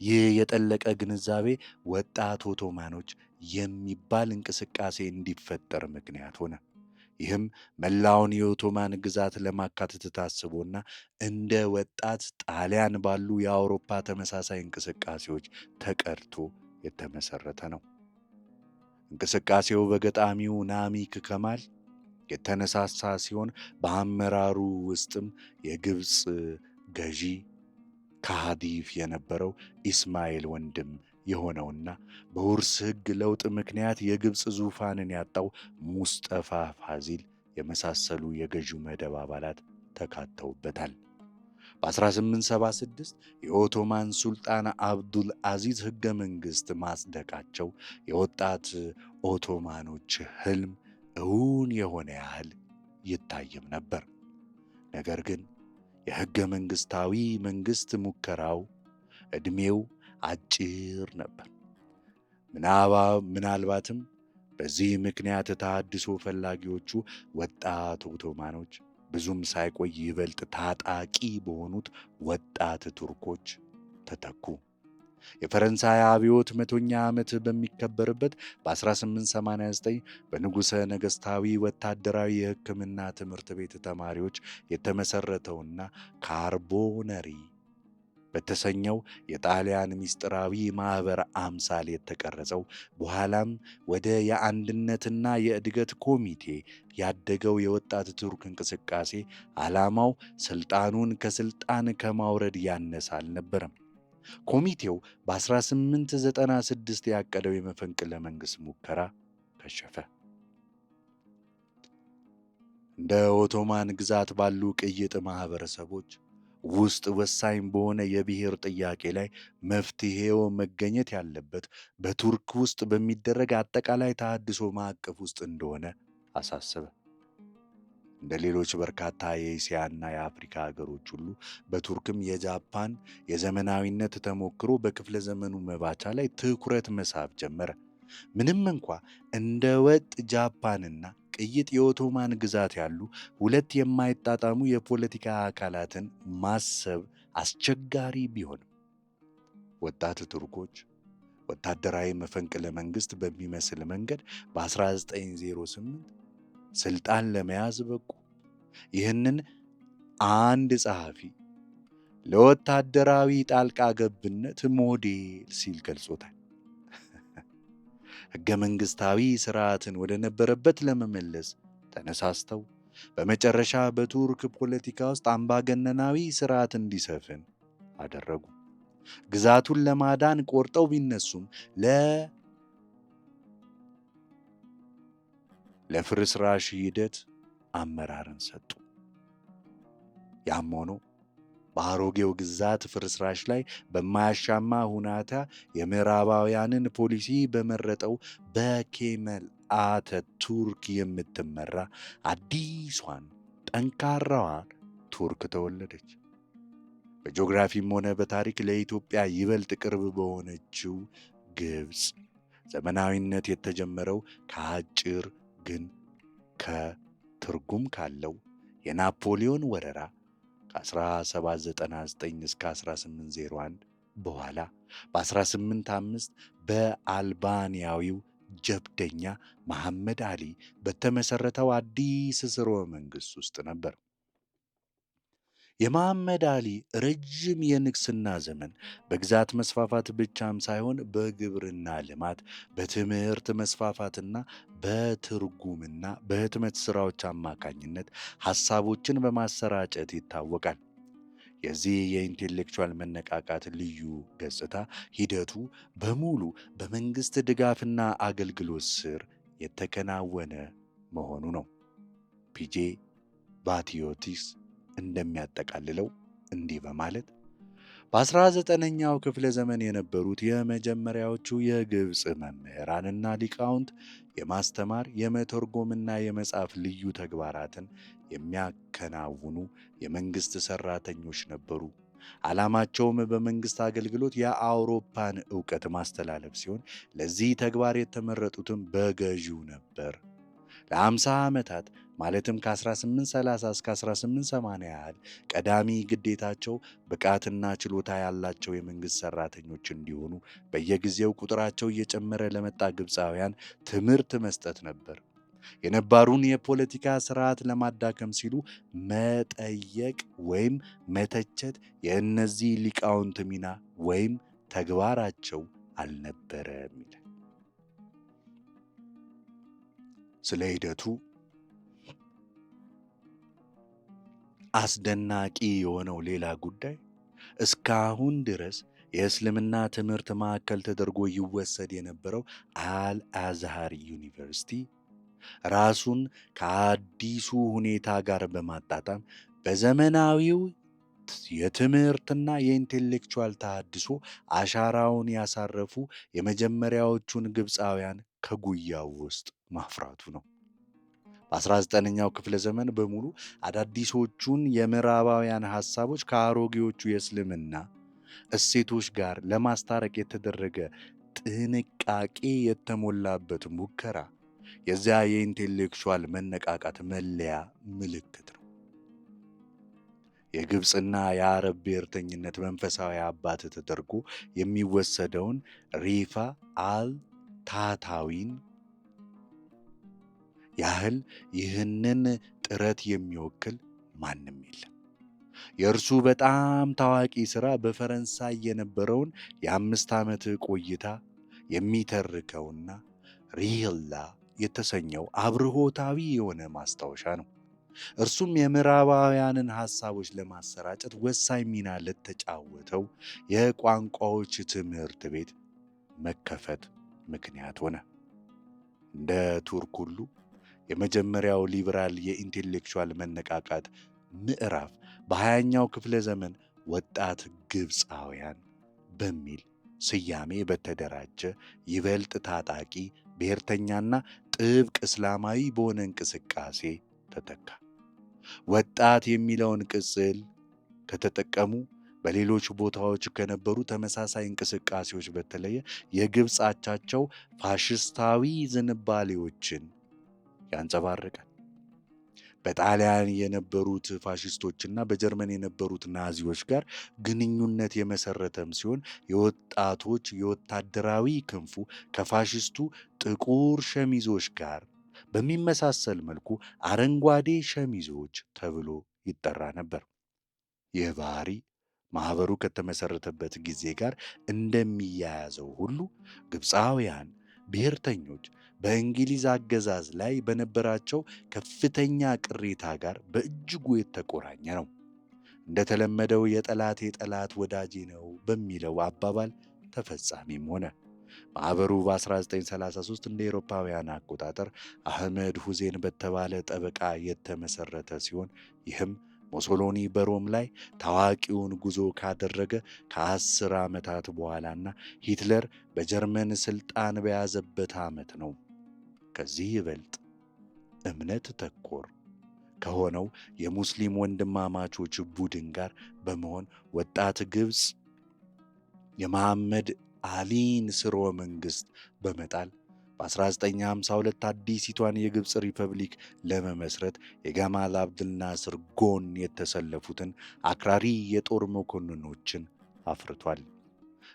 ይህ የጠለቀ ግንዛቤ ወጣት ኦቶማኖች የሚባል እንቅስቃሴ እንዲፈጠር ምክንያት ሆነ። ይህም መላውን የኦቶማን ግዛት ለማካተት ታስቦና እንደ ወጣት ጣሊያን ባሉ የአውሮፓ ተመሳሳይ እንቅስቃሴዎች ተቀድቶ የተመሰረተ ነው። እንቅስቃሴው በገጣሚው ናሚክ ከማል የተነሳሳ ሲሆን በአመራሩ ውስጥም የግብፅ ገዢ ካሃዲፍ የነበረው ኢስማኤል ወንድም የሆነውና በውርስ ሕግ ለውጥ ምክንያት የግብፅ ዙፋንን ያጣው ሙስጠፋ ፋዚል የመሳሰሉ የገዢው መደብ አባላት ተካተውበታል። በ1876 የኦቶማን ሱልጣን አብዱል አዚዝ ሕገ መንግሥት ማጽደቃቸው የወጣት ኦቶማኖች ሕልም እውን የሆነ ያህል ይታይም ነበር። ነገር ግን የሕገ መንግሥታዊ መንግሥት ሙከራው ዕድሜው አጭር ነበር። ምናልባትም በዚህ ምክንያት ተሃድሶ ፈላጊዎቹ ወጣት ኦቶማኖች ብዙም ሳይቆይ ይበልጥ ታጣቂ በሆኑት ወጣት ቱርኮች ተተኩ። የፈረንሳይ አብዮት 100ኛ ዓመት በሚከበርበት በ1889 በንጉሠ ነገሥታዊ ወታደራዊ የሕክምና ትምህርት ቤት ተማሪዎች የተመሠረተውና ካርቦነሪ በተሰኘው የጣሊያን ምስጢራዊ ማኅበር አምሳል የተቀረጸው በኋላም ወደ የአንድነትና የእድገት ኮሚቴ ያደገው የወጣት ቱርክ እንቅስቃሴ ዓላማው ሥልጣኑን ከሥልጣን ከማውረድ ያነሰ አልነበረም። ኮሚቴው በ1896 ያቀደው የመፈንቅለ መንግሥት ሙከራ ከሸፈ። እንደ ኦቶማን ግዛት ባሉ ቅይጥ ማህበረሰቦች ውስጥ ወሳኝ በሆነ የብሔር ጥያቄ ላይ መፍትሄው መገኘት ያለበት በቱርክ ውስጥ በሚደረግ አጠቃላይ ተሃድሶ ማዕቀፍ ውስጥ እንደሆነ አሳሰበ። እንደ ሌሎች በርካታ የእስያና የአፍሪካ ሀገሮች ሁሉ በቱርክም የጃፓን የዘመናዊነት ተሞክሮ በክፍለ ዘመኑ መባቻ ላይ ትኩረት መሳብ ጀመረ። ምንም እንኳ እንደ ወጥ ጃፓንና ቅይጥ የኦቶማን ግዛት ያሉ ሁለት የማይጣጣሙ የፖለቲካ አካላትን ማሰብ አስቸጋሪ ቢሆንም ወጣት ቱርኮች ወታደራዊ መፈንቅለ መንግስት በሚመስል መንገድ በ1908 ስልጣን ለመያዝ በቁ። ይህንን አንድ ጸሐፊ ለወታደራዊ ጣልቃ ገብነት ሞዴል ሲል ገልጾታል። ሕገ መንግሥታዊ ሥርዓትን ወደ ነበረበት ለመመለስ ተነሳስተው በመጨረሻ በቱርክ ፖለቲካ ውስጥ አምባገነናዊ ሥርዓት እንዲሰፍን አደረጉ። ግዛቱን ለማዳን ቆርጠው ቢነሱም ለፍርስራሽ ሂደት አመራርን ሰጡ። ያም ሆኖ በአሮጌው ግዛት ፍርስራሽ ላይ በማያሻማ ሁኔታ የምዕራባውያንን ፖሊሲ በመረጠው በኬመል አታቱርክ የምትመራ አዲሷን ጠንካራዋን ቱርክ ተወለደች። በጂኦግራፊም ሆነ በታሪክ ለኢትዮጵያ ይበልጥ ቅርብ በሆነችው ግብፅ ዘመናዊነት የተጀመረው ከአጭር ግን ከትርጉም ካለው የናፖሊዮን ወረራ ከ1799 እስከ 1801 በኋላ በ1805 በአልባንያዊው ጀብደኛ መሐመድ አሊ በተመሠረተው አዲስ ሥርወ መንግሥት ውስጥ ነበር። የመሐመድ አሊ ረጅም የንግሥና ዘመን በግዛት መስፋፋት ብቻም ሳይሆን በግብርና ልማት፣ በትምህርት መስፋፋትና በትርጉምና በህትመት ሥራዎች አማካኝነት ሐሳቦችን በማሰራጨት ይታወቃል። የዚህ የኢንቴሌክቹዋል መነቃቃት ልዩ ገጽታ ሂደቱ በሙሉ በመንግሥት ድጋፍና አገልግሎት ስር የተከናወነ መሆኑ ነው። ፒጄ ባቲዮቲስ እንደሚያጠቃልለው እንዲህ በማለት በ19ኛው ክፍለ ዘመን የነበሩት የመጀመሪያዎቹ የግብፅ መምህራንና ሊቃውንት የማስተማር የመተርጎምና የመጻፍ ልዩ ተግባራትን የሚያከናውኑ የመንግሥት ሠራተኞች ነበሩ። ዓላማቸውም በመንግሥት አገልግሎት የአውሮፓን ዕውቀት ማስተላለፍ ሲሆን ለዚህ ተግባር የተመረጡትም በገዢው ነበር። ለ50 ዓመታት ማለትም ከ1830 እስከ 1880 ያህል ቀዳሚ ግዴታቸው ብቃትና ችሎታ ያላቸው የመንግሥት ሠራተኞች እንዲሆኑ በየጊዜው ቁጥራቸው እየጨመረ ለመጣ ግብፃውያን ትምህርት መስጠት ነበር። የነባሩን የፖለቲካ ሥርዓት ለማዳከም ሲሉ መጠየቅ ወይም መተቸት የእነዚህ ሊቃውንት ሚና ወይም ተግባራቸው አልነበረም ይላል። ስለ ሂደቱ አስደናቂ የሆነው ሌላ ጉዳይ እስካሁን ድረስ የእስልምና ትምህርት ማዕከል ተደርጎ ይወሰድ የነበረው አልአዝሃር ዩኒቨርሲቲ ራሱን ከአዲሱ ሁኔታ ጋር በማጣጣም በዘመናዊው የትምህርትና የኢንቴሌክቹዋል ተሃድሶ አሻራውን ያሳረፉ የመጀመሪያዎቹን ግብፃውያን ከጉያው ውስጥ ማፍራቱ ነው። በ19ኛው ክፍለ ዘመን በሙሉ አዳዲሶቹን የምዕራባውያን ሐሳቦች ከአሮጌዎቹ የእስልምና እሴቶች ጋር ለማስታረቅ የተደረገ ጥንቃቄ የተሞላበት ሙከራ የዚያ የኢንቴሌክቹዋል መነቃቃት መለያ ምልክት ነው። የግብፅና የአረብ ብሔርተኝነት መንፈሳዊ አባት ተደርጎ የሚወሰደውን ሪፋ አል-ታህታዊን ያህል ይህንን ጥረት የሚወክል ማንም የለም። የእርሱ በጣም ታዋቂ ሥራ በፈረንሳይ የነበረውን የ5 ዓመት ቆይታ የሚተርከውና ሪህላ የተሰኘው አብርሆታዊ የሆነ ማስታወሻ ነው። እርሱም የምዕራባውያንን ሐሳቦች ለማሰራጨት ወሳኝ ሚና ለተጫወተው የቋንቋዎች ትምህርት ቤት መከፈት ምክንያት ሆነ። እንደ ቱርክ ሁሉ የመጀመሪያው ሊበራል የኢንቴሌክቹዋል መነቃቃት ምዕራፍ በ20ኛው ክፍለ ዘመን ወጣት ግብፃውያን በሚል ስያሜ በተደራጀ ይበልጥ ታጣቂ ብሔርተኛና ጥብቅ እስላማዊ በሆነ እንቅስቃሴ ተተካ። ወጣት የሚለውን ቅጽል ከተጠቀሙ በሌሎች ቦታዎች ከነበሩ ተመሳሳይ እንቅስቃሴዎች በተለየ የግብፅ አቻቸው ፋሽስታዊ ዝንባሌዎችን ያንጸባርቃል። በጣሊያን የነበሩት ፋሽስቶችና በጀርመን የነበሩት ናዚዎች ጋር ግንኙነት የመሰረተም ሲሆን የወጣቶች የወታደራዊ ክንፉ ከፋሽስቱ ጥቁር ሸሚዞች ጋር በሚመሳሰል መልኩ አረንጓዴ ሸሚዞች ተብሎ ይጠራ ነበር። ይህ ባህሪ ማኅበሩ ከተመሠረተበት ጊዜ ጋር እንደሚያያዘው ሁሉ ግብፃውያን ብሔርተኞች በእንግሊዝ አገዛዝ ላይ በነበራቸው ከፍተኛ ቅሬታ ጋር በእጅጉ የተቆራኘ ነው። እንደተለመደው የጠላቴ ጠላት ወዳጄ ነው በሚለው አባባል ተፈጻሚም ሆነ። ማኅበሩ በ1933 እንደ አውሮፓውያን አቆጣጠር አህመድ ሁሴን በተባለ ጠበቃ የተመሠረተ ሲሆን ይህም ሞሶሎኒ በሮም ላይ ታዋቂውን ጉዞ ካደረገ ከ10 ዓመታት በኋላና ሂትለር በጀርመን ሥልጣን በያዘበት ዓመት ነው። ከዚህ ይበልጥ እምነት ተኮር ከሆነው የሙስሊም ወንድማማቾች ቡድን ጋር በመሆን ወጣት ግብፅ የመሐመድ አሊን ስርወ መንግሥት በመጣል በ1952 አዲሲቷን የግብፅ ሪፐብሊክ ለመመስረት የጋማል አብድል ናስር ጎን የተሰለፉትን አክራሪ የጦር መኮንኖችን አፍርቷል።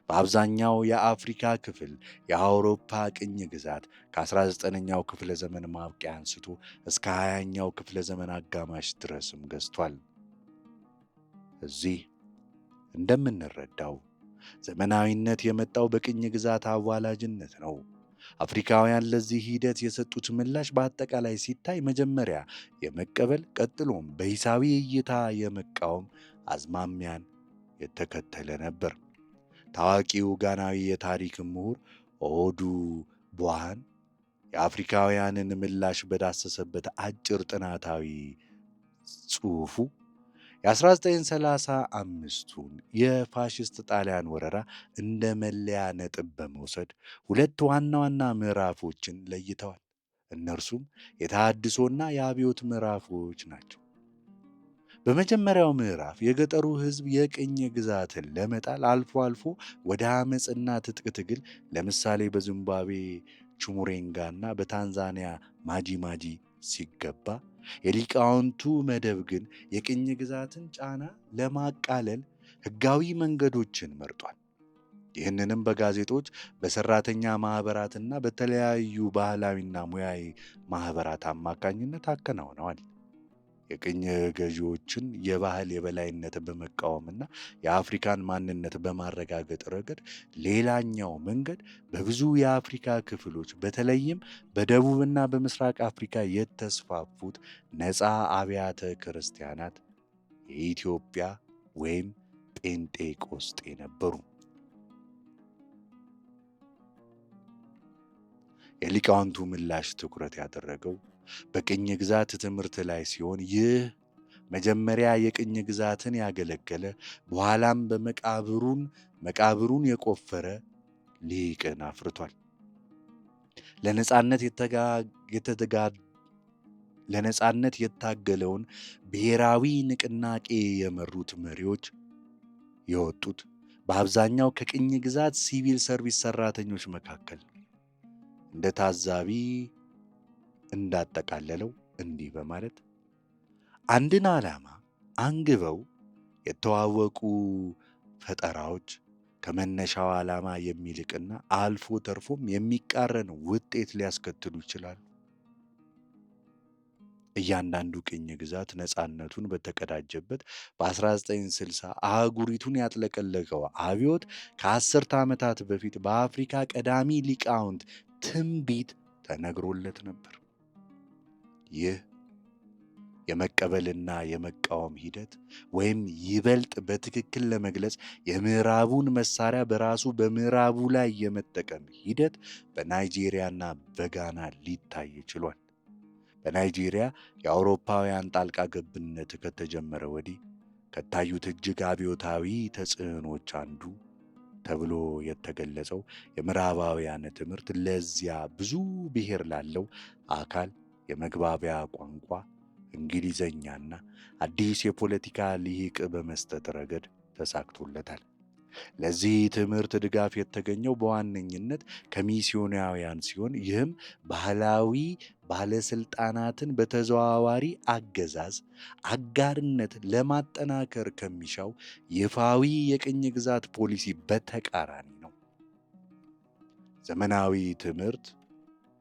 በአብዛኛው የአፍሪካ ክፍል የአውሮፓ ቅኝ ግዛት ከ19ኛው ክፍለ ዘመን ማብቂያ አንስቶ እስከ 20ኛው ክፍለ ዘመን አጋማሽ ድረስም ገዝቷል። እዚህ እንደምንረዳው ዘመናዊነት የመጣው በቅኝ ግዛት አዋላጅነት ነው። አፍሪካውያን ለዚህ ሂደት የሰጡት ምላሽ በአጠቃላይ ሲታይ መጀመሪያ የመቀበል ቀጥሎም በሂሳዊ እይታ የመቃወም አዝማሚያን የተከተለ ነበር። ታዋቂው ጋናዊ የታሪክ ምሁር ኦዱ ቡሃን የአፍሪካውያንን ምላሽ በዳሰሰበት አጭር ጥናታዊ ጽሑፉ የ1935ቱን የፋሽስት ጣሊያን ወረራ እንደ መለያ ነጥብ በመውሰድ ሁለት ዋና ዋና ምዕራፎችን ለይተዋል። እነርሱም የተሃድሶና የአብዮት ምዕራፎች ናቸው። በመጀመሪያው ምዕራፍ የገጠሩ ሕዝብ የቅኝ ግዛትን ለመጣል አልፎ አልፎ ወደ አመፅና ትጥቅ ትግል ለምሳሌ በዚምባብዌ ቹሙሬንጋና በታንዛኒያ ማጂማጂ ሲገባ፣ የሊቃውንቱ መደብ ግን የቅኝ ግዛትን ጫና ለማቃለል ሕጋዊ መንገዶችን መርጧል። ይህንንም በጋዜጦች በሰራተኛ ማኅበራትና በተለያዩ ባህላዊና ሙያዊ ማኅበራት አማካኝነት አከናውነዋል። የቅኝ ገዢዎችን የባህል የበላይነት በመቃወምና የአፍሪካን ማንነት በማረጋገጥ ረገድ ሌላኛው መንገድ በብዙ የአፍሪካ ክፍሎች በተለይም በደቡብና በምስራቅ አፍሪካ የተስፋፉት ነፃ አብያተ ክርስቲያናት የኢትዮጵያ ወይም ጴንጤቆስጤ ነበሩ። የሊቃውንቱ ምላሽ ትኩረት ያደረገው በቅኝ ግዛት ትምህርት ላይ ሲሆን ይህ መጀመሪያ የቅኝ ግዛትን ያገለገለ በኋላም መቃብሩን የቆፈረ ሊቅን አፍርቷል። ለነጻነት የታገለውን ብሔራዊ ንቅናቄ የመሩት መሪዎች የወጡት በአብዛኛው ከቅኝ ግዛት ሲቪል ሰርቪስ ሰራተኞች መካከል ነው። እንደ ታዛቢ እንዳጠቃለለው እንዲህ በማለት አንድን ዓላማ አንግበው የተዋወቁ ፈጠራዎች ከመነሻው ዓላማ የሚልቅና አልፎ ተርፎም የሚቃረን ውጤት ሊያስከትሉ ይችላሉ። እያንዳንዱ ቅኝ ግዛት ነፃነቱን በተቀዳጀበት በ1960 አህጉሪቱን ያጥለቀለቀው አብዮት ከ10 ዓመታት በፊት በአፍሪካ ቀዳሚ ሊቃውንት ትንቢት ተነግሮለት ነበር። ይህ የመቀበልና የመቃወም ሂደት ወይም ይበልጥ በትክክል ለመግለጽ የምዕራቡን መሳሪያ በራሱ በምዕራቡ ላይ የመጠቀም ሂደት በናይጄሪያና በጋና ሊታይ ችሏል። በናይጄሪያ የአውሮፓውያን ጣልቃ ገብነት ከተጀመረ ወዲህ ከታዩት እጅግ አብዮታዊ ተጽዕኖች አንዱ ተብሎ የተገለጸው የምዕራባውያን ትምህርት ለዚያ ብዙ ብሔር ላለው አካል የመግባቢያ ቋንቋ እንግሊዘኛና አዲስ የፖለቲካ ልሂቅ በመስጠት ረገድ ተሳክቶለታል። ለዚህ ትምህርት ድጋፍ የተገኘው በዋነኝነት ከሚስዮናውያን ሲሆን ይህም ባህላዊ ባለስልጣናትን በተዘዋዋሪ አገዛዝ አጋርነት ለማጠናከር ከሚሻው ይፋዊ የቅኝ ግዛት ፖሊሲ በተቃራኒ ነው። ዘመናዊ ትምህርት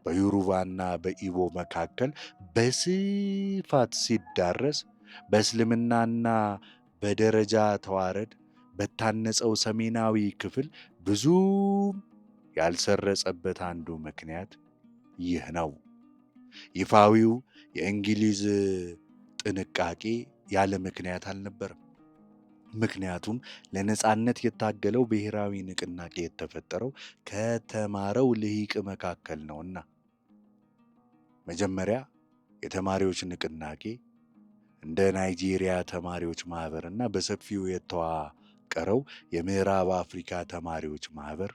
በዮሩባና በኢቦ መካከል በስፋት ሲዳረስ በእስልምናና በደረጃ ተዋረድ በታነጸው ሰሜናዊ ክፍል ብዙም ያልሰረጸበት አንዱ ምክንያት ይህ ነው። ይፋዊው የእንግሊዝ ጥንቃቄ ያለ ምክንያት አልነበረም። ምክንያቱም ለነጻነት የታገለው ብሔራዊ ንቅናቄ የተፈጠረው ከተማረው ልሂቅ መካከል ነውና። መጀመሪያ የተማሪዎች ንቅናቄ እንደ ናይጄሪያ ተማሪዎች ማህበርና በሰፊው የተዋቀረው የምዕራብ አፍሪካ ተማሪዎች ማህበር፣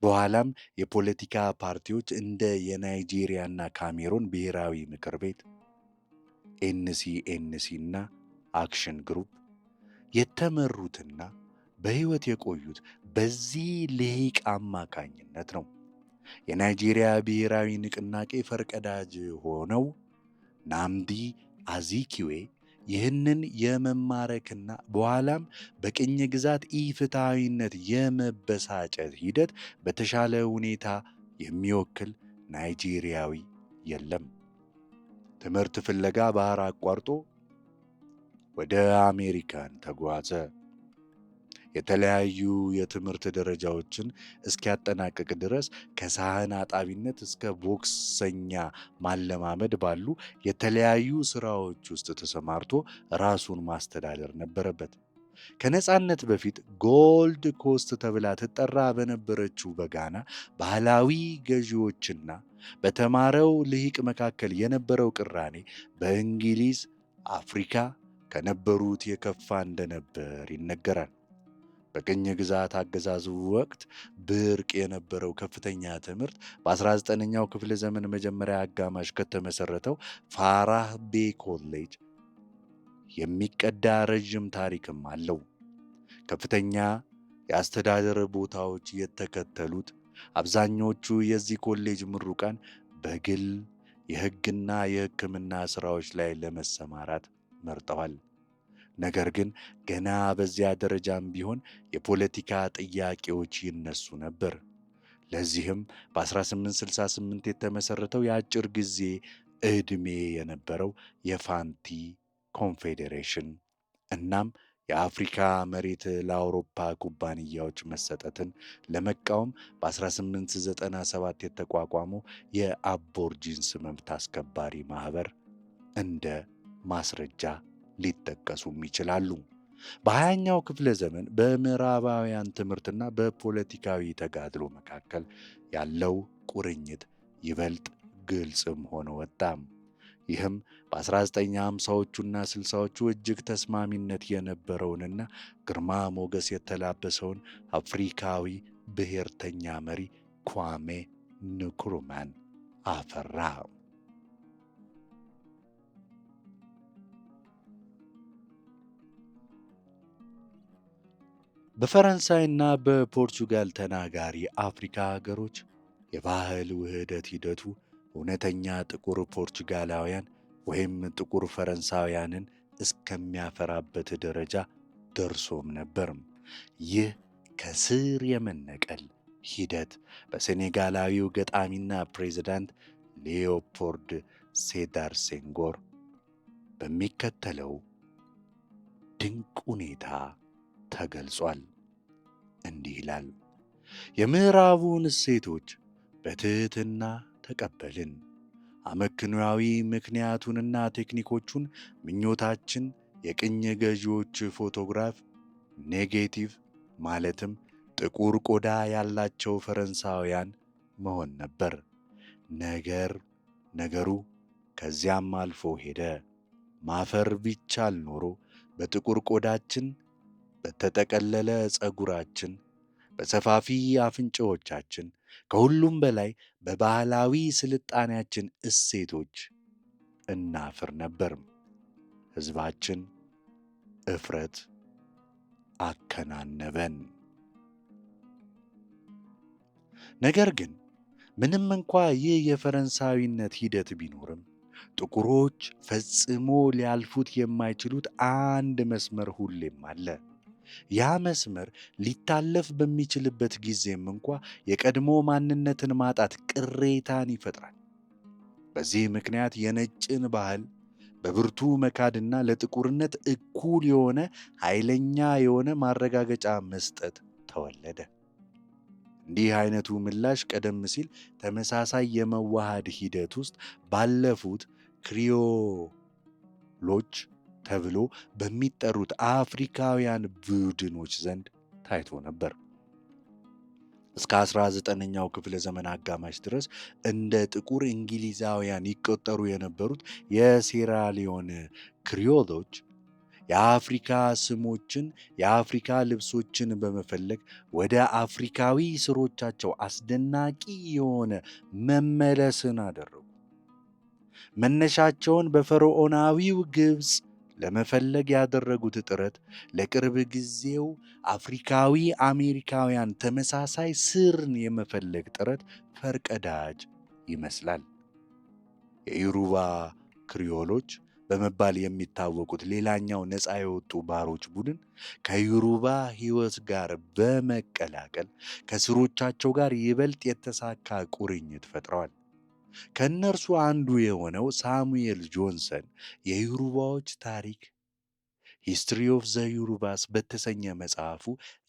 በኋላም የፖለቲካ ፓርቲዎች እንደ የናይጄሪያና ካሜሩን ብሔራዊ ምክር ቤት ኤንሲኤንሲ እና አክሽን ግሩፕ የተመሩትና በሕይወት የቆዩት በዚህ ልሂቅ አማካኝነት ነው። የናይጄሪያ ብሔራዊ ንቅናቄ ፈርቀዳጅ ሆነው ናምዲ አዚኪዌ ይህንን የመማረክና በኋላም በቅኝ ግዛት ኢፍትሐዊነት የመበሳጨት ሂደት በተሻለ ሁኔታ የሚወክል ናይጄሪያዊ የለም። ትምህርት ፍለጋ ባህር አቋርጦ ወደ አሜሪካን ተጓዘ። የተለያዩ የትምህርት ደረጃዎችን እስኪያጠናቅቅ ድረስ ከሳህን አጣቢነት እስከ ቦክሰኛ ማለማመድ ባሉ የተለያዩ ስራዎች ውስጥ ተሰማርቶ ራሱን ማስተዳደር ነበረበት። ከነጻነት በፊት ጎልድ ኮስት ተብላ ትጠራ በነበረችው በጋና ባህላዊ ገዢዎችና በተማረው ልሂቅ መካከል የነበረው ቅራኔ በእንግሊዝ አፍሪካ ከነበሩት የከፋ እንደነበር ይነገራል። በቅኝ ግዛት አገዛዙ ወቅት ብርቅ የነበረው ከፍተኛ ትምህርት በ19ኛው ክፍለ ዘመን መጀመሪያ አጋማሽ ከተመሰረተው ፋራህ ቤ ኮሌጅ የሚቀዳ ረዥም ታሪክም አለው። ከፍተኛ የአስተዳደር ቦታዎች የተከተሉት አብዛኞቹ የዚህ ኮሌጅ ምሩቃን በግል የሕግና የሕክምና ሥራዎች ላይ ለመሰማራት መርጠዋል። ነገር ግን ገና በዚያ ደረጃም ቢሆን የፖለቲካ ጥያቄዎች ይነሱ ነበር። ለዚህም በ1868 የተመሠረተው የአጭር ጊዜ ዕድሜ የነበረው የፋንቲ ኮንፌዴሬሽን እናም የአፍሪካ መሬት ለአውሮፓ ኩባንያዎች መሰጠትን ለመቃወም በ1897 የተቋቋመው የአቦርጂንስ መብት አስከባሪ ማኅበር እንደ ማስረጃ ሊጠቀሱም ይችላሉ። በ20ኛው ክፍለ ዘመን በምዕራባውያን ትምህርትና በፖለቲካዊ ተጋድሎ መካከል ያለው ቁርኝት ይበልጥ ግልጽም ሆኖ ወጣ። ይህም በ1950ዎቹና 60ዎቹ እጅግ ተስማሚነት የነበረውንና ግርማ ሞገስ የተላበሰውን አፍሪካዊ ብሔርተኛ መሪ ኳሜ ንክሩማን አፈራ። በፈረንሳይና በፖርቹጋል ተናጋሪ አፍሪካ ሀገሮች የባህል ውህደት ሂደቱ እውነተኛ ጥቁር ፖርቹጋላውያን ወይም ጥቁር ፈረንሳውያንን እስከሚያፈራበት ደረጃ ደርሶም ነበርም። ይህ ከስር የመነቀል ሂደት በሴኔጋላዊው ገጣሚና ፕሬዝዳንት ሌኦፖልድ ሴዳር ሴንጎር በሚከተለው ድንቅ ሁኔታ ተገልጿል። እንዲህ ይላል። የምዕራቡን እሴቶች በትሕትና ተቀበልን፣ አመክንዮአዊ ምክንያቱንና ቴክኒኮቹን ምኞታችን የቅኝ ገዢዎች ፎቶግራፍ ኔጌቲቭ ማለትም ጥቁር ቆዳ ያላቸው ፈረንሳውያን መሆን ነበር። ነገሩ ከዚያም አልፎ ሄደ። ማፈር ቢቻል ኖሮ በጥቁር ቆዳችን፣ በተጠቀለለ ፀጉራችን፣ በሰፋፊ አፍንጫዎቻችን፣ ከሁሉም በላይ በባህላዊ ስልጣኔያችን እሴቶች እናፍር ነበርም። ሕዝባችን እፍረት አከናነበን። ነገር ግን ምንም እንኳ ይህ የፈረንሳዊነት ሂደት ቢኖርም ጥቁሮች ፈጽሞ ሊያልፉት የማይችሉት አንድ መስመር ሁሌም አለ። ያ መስመር ሊታለፍ በሚችልበት ጊዜም እንኳ የቀድሞ ማንነትን ማጣት ቅሬታን ይፈጥራል። በዚህ ምክንያት የነጭን ባህል በብርቱ መካድና ለጥቁርነት እኩል የሆነ ኃይለኛ የሆነ ማረጋገጫ መስጠት ተወለደ። እንዲህ አይነቱ ምላሽ ቀደም ሲል ተመሳሳይ የመዋሃድ ሂደት ውስጥ ባለፉት ክሪዮሎች ተብሎ በሚጠሩት አፍሪካውያን ቡድኖች ዘንድ ታይቶ ነበር። እስከ 19ኛው ክፍለ ዘመን አጋማሽ ድረስ እንደ ጥቁር እንግሊዛውያን ይቆጠሩ የነበሩት የሴራሊዮን ክሪዮሎች የአፍሪካ ስሞችን፣ የአፍሪካ ልብሶችን በመፈለግ ወደ አፍሪካዊ ስሮቻቸው አስደናቂ የሆነ መመለስን አደረጉ። መነሻቸውን በፈርዖናዊው ግብፅ ለመፈለግ ያደረጉት ጥረት ለቅርብ ጊዜው አፍሪካዊ አሜሪካውያን ተመሳሳይ ስርን የመፈለግ ጥረት ፈርቀዳጅ ይመስላል። የዮሩባ ክሪዮሎች በመባል የሚታወቁት ሌላኛው ነፃ የወጡ ባሮች ቡድን ከዮሩባ ሕይወት ጋር በመቀላቀል ከስሮቻቸው ጋር ይበልጥ የተሳካ ቁርኝት ፈጥረዋል። ከእነርሱ አንዱ የሆነው ሳሙኤል ጆንሰን የዮሩባዎች ታሪክ ሂስትሪ ኦፍ ዘ ዮሩባስ በተሰኘ መጽሐፉ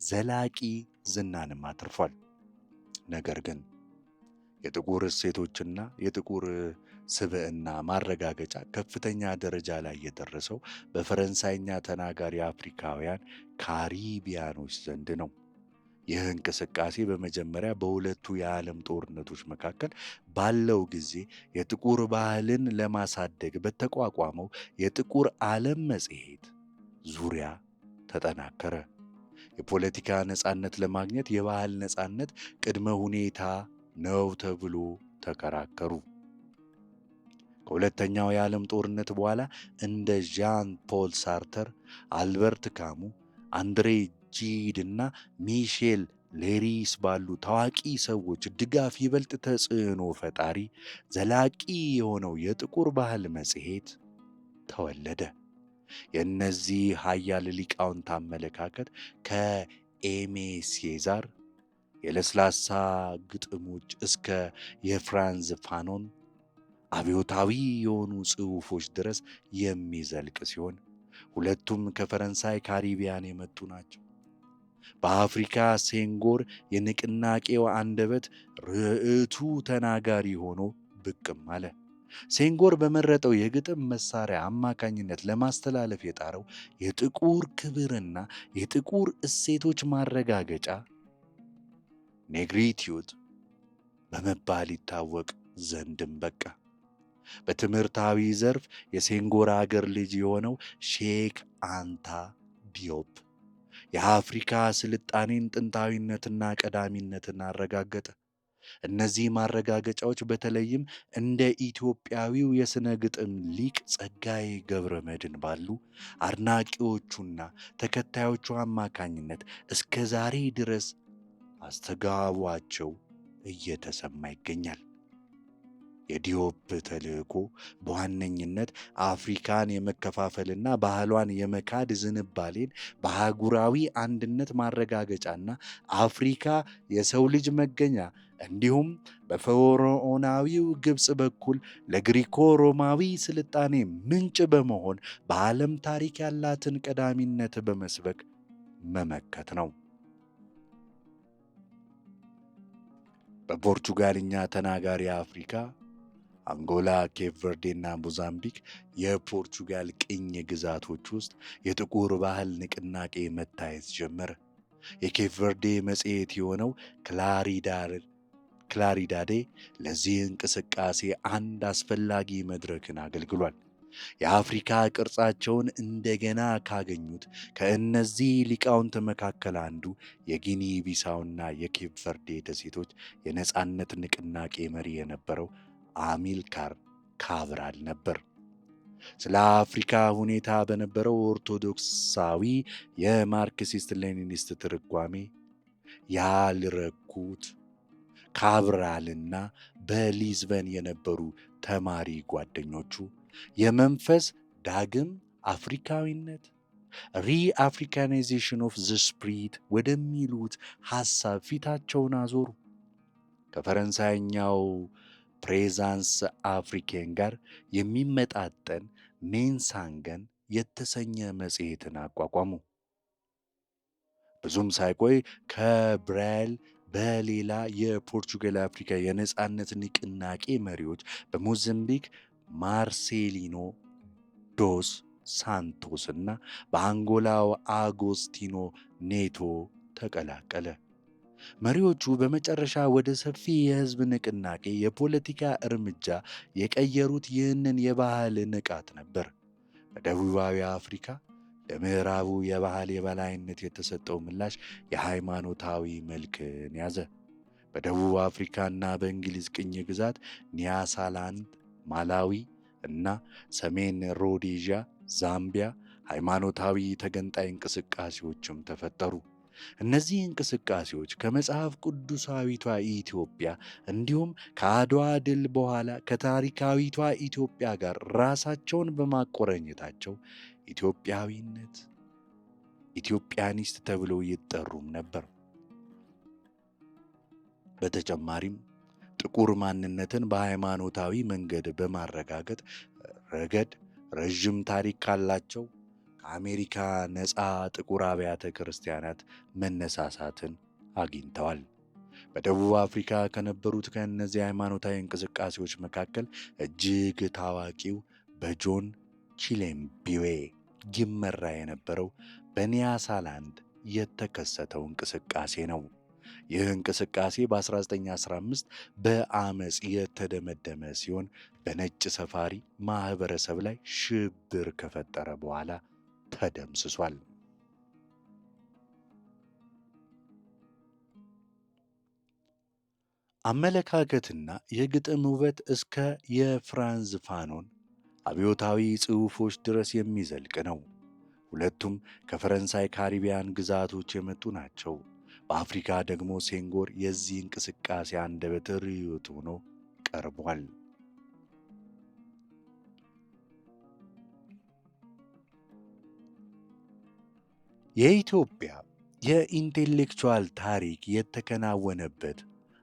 ዘላቂ ዝናንም አትርፏል። ነገር ግን የጥቁር እሴቶችና የጥቁር ስብዕና ማረጋገጫ ከፍተኛ ደረጃ ላይ የደረሰው በፈረንሳይኛ ተናጋሪ አፍሪካውያን ካሪቢያኖች ዘንድ ነው። ይህ እንቅስቃሴ በመጀመሪያ በሁለቱ የዓለም ጦርነቶች መካከል ባለው ጊዜ የጥቁር ባህልን ለማሳደግ በተቋቋመው የጥቁር ዓለም መጽሔት ዙሪያ ተጠናከረ። የፖለቲካ ነጻነት ለማግኘት የባህል ነጻነት ቅድመ ሁኔታ ነው ተብሎ ተከራከሩ። ከሁለተኛው የዓለም ጦርነት በኋላ እንደ ዣን ፖል ሳርተር፣ አልበርት ካሙ፣ አንድሬ ጂድ እና ሚሼል ሌሪስ ባሉ ታዋቂ ሰዎች ድጋፍ ይበልጥ ተጽዕኖ ፈጣሪ ዘላቂ የሆነው የጥቁር ባህል መጽሔት ተወለደ። የእነዚህ ሀያል ሊቃውንት አመለካከት ከኤሜ ሴዛር የለስላሳ ግጥሞች እስከ የፍራንዝ ፋኖን አብዮታዊ የሆኑ ጽሑፎች ድረስ የሚዘልቅ ሲሆን ሁለቱም ከፈረንሳይ ካሪቢያን የመጡ ናቸው። በአፍሪካ ሴንጎር የንቅናቄው አንደበት ርዕቱ ተናጋሪ ሆኖ ብቅም አለ። ሴንጎር በመረጠው የግጥም መሳሪያ አማካኝነት ለማስተላለፍ የጣረው የጥቁር ክብርና የጥቁር እሴቶች ማረጋገጫ ኔግሪቲዩድ በመባል ይታወቅ ዘንድም በቃ። በትምህርታዊ ዘርፍ የሴንጎር አገር ልጅ የሆነው ሼክ አንታ ዲዮፕ የአፍሪካ ስልጣኔን ጥንታዊነትና ቀዳሚነትን አረጋገጠ። እነዚህ ማረጋገጫዎች በተለይም እንደ ኢትዮጵያዊው የሥነ ግጥም ሊቅ ጸጋዬ ገብረ መድኅን ባሉ አድናቂዎቹና ተከታዮቹ አማካኝነት እስከ ዛሬ ድረስ አስተጋቧቸው እየተሰማ ይገኛል። የዲዮፕ ተልእኮ በዋነኝነት አፍሪካን የመከፋፈልና ባህሏን የመካድ ዝንባሌን በአህጉራዊ አንድነት ማረጋገጫና አፍሪካ የሰው ልጅ መገኛ እንዲሁም በፈርዖናዊው ግብፅ በኩል ለግሪኮ ሮማዊ ስልጣኔ ምንጭ በመሆን በዓለም ታሪክ ያላትን ቀዳሚነት በመስበክ መመከት ነው። በፖርቹጋልኛ ተናጋሪ አፍሪካ አንጎላ፣ ኬፕ ቨርዴና ሞዛምቢክ የፖርቹጋል ቅኝ ግዛቶች ውስጥ የጥቁር ባህል ንቅናቄ መታየት ጀመረ። የኬፕ ቨርዴ መጽሔት የሆነው ክላሪዳዴ ለዚህ እንቅስቃሴ አንድ አስፈላጊ መድረክን አገልግሏል። የአፍሪካ ቅርጻቸውን እንደገና ካገኙት ከእነዚህ ሊቃውንት መካከል አንዱ የጊኒ ቢሳውና የኬፕ ቨርዴ ደሴቶች የነጻነት ንቅናቄ መሪ የነበረው አሚልካር ካብራል ነበር። ስለ አፍሪካ ሁኔታ በነበረው ኦርቶዶክሳዊ የማርክሲስት ሌኒኒስት ትርጓሜ ያልረኩት ካብራልና በሊዝበን የነበሩ ተማሪ ጓደኞቹ የመንፈስ ዳግም አፍሪካዊነት ሪአፍሪካናይዜሽን ኦፍ ዘ ስፕሪት ወደሚሉት ሐሳብ ፊታቸውን አዞሩ። ከፈረንሳይኛው ፕሬዛንስ አፍሪኬን ጋር የሚመጣጠን ሜንሳንገን የተሰኘ መጽሔትን አቋቋሙ። ብዙም ሳይቆይ ካብራል በሌላ የፖርቹጋል አፍሪካ የነጻነት ንቅናቄ መሪዎች በሞዛምቢክ ማርሴሊኖ ዶስ ሳንቶስ እና በአንጎላው አጎስቲኖ ኔቶ ተቀላቀለ። መሪዎቹ በመጨረሻ ወደ ሰፊ የሕዝብ ንቅናቄ የፖለቲካ እርምጃ የቀየሩት ይህንን የባህል ንቃት ነበር። በደቡባዊ አፍሪካ ለምዕራቡ የባህል የበላይነት የተሰጠው ምላሽ የሃይማኖታዊ መልክን ያዘ። በደቡብ አፍሪካና በእንግሊዝ ቅኝ ግዛት ኒያሳላንድ፣ ማላዊ እና ሰሜን ሮዴዥያ ዛምቢያ ሃይማኖታዊ ተገንጣይ እንቅስቃሴዎችም ተፈጠሩ። እነዚህ እንቅስቃሴዎች ከመጽሐፍ ቅዱሳዊቷ ኢትዮጵያ እንዲሁም ከአድዋ ድል በኋላ ከታሪካዊቷ ኢትዮጵያ ጋር ራሳቸውን በማቆራኘታቸው ኢትዮጵያኒስት ተብለው ይጠሩም ነበር። በተጨማሪም ጥቁር ማንነትን በሃይማኖታዊ መንገድ በማረጋገጥ ረገድ ረዥም ታሪክ ካላቸው ከአሜሪካ ነፃ ጥቁር አብያተ ክርስቲያናት መነሳሳትን አግኝተዋል። በደቡብ አፍሪካ ከነበሩት ከእነዚህ ሃይማኖታዊ እንቅስቃሴዎች መካከል እጅግ ታዋቂው በጆን ቺሌምቢዌ ይመራ የነበረው በኒያሳላንድ የተከሰተው እንቅስቃሴ ነው። ይህ እንቅስቃሴ በ1915 በአመፅ የተደመደመ ሲሆን በነጭ ሰፋሪ ማህበረሰብ ላይ ሽብር ከፈጠረ በኋላ ተደምስሷል። አመለካከትና የግጥም ውበት እስከ የፍራንዝ ፋኖን አብዮታዊ ጽሑፎች ድረስ የሚዘልቅ ነው። ሁለቱም ከፈረንሳይ ካሪቢያን ግዛቶች የመጡ ናቸው። በአፍሪካ ደግሞ ሴንጎር የዚህ እንቅስቃሴ አንደበት ርዕዮት ሆኖ ቀርቧል። የኢትዮጵያ የኢንቴሌክቹዋል ታሪክ የተከናወነበት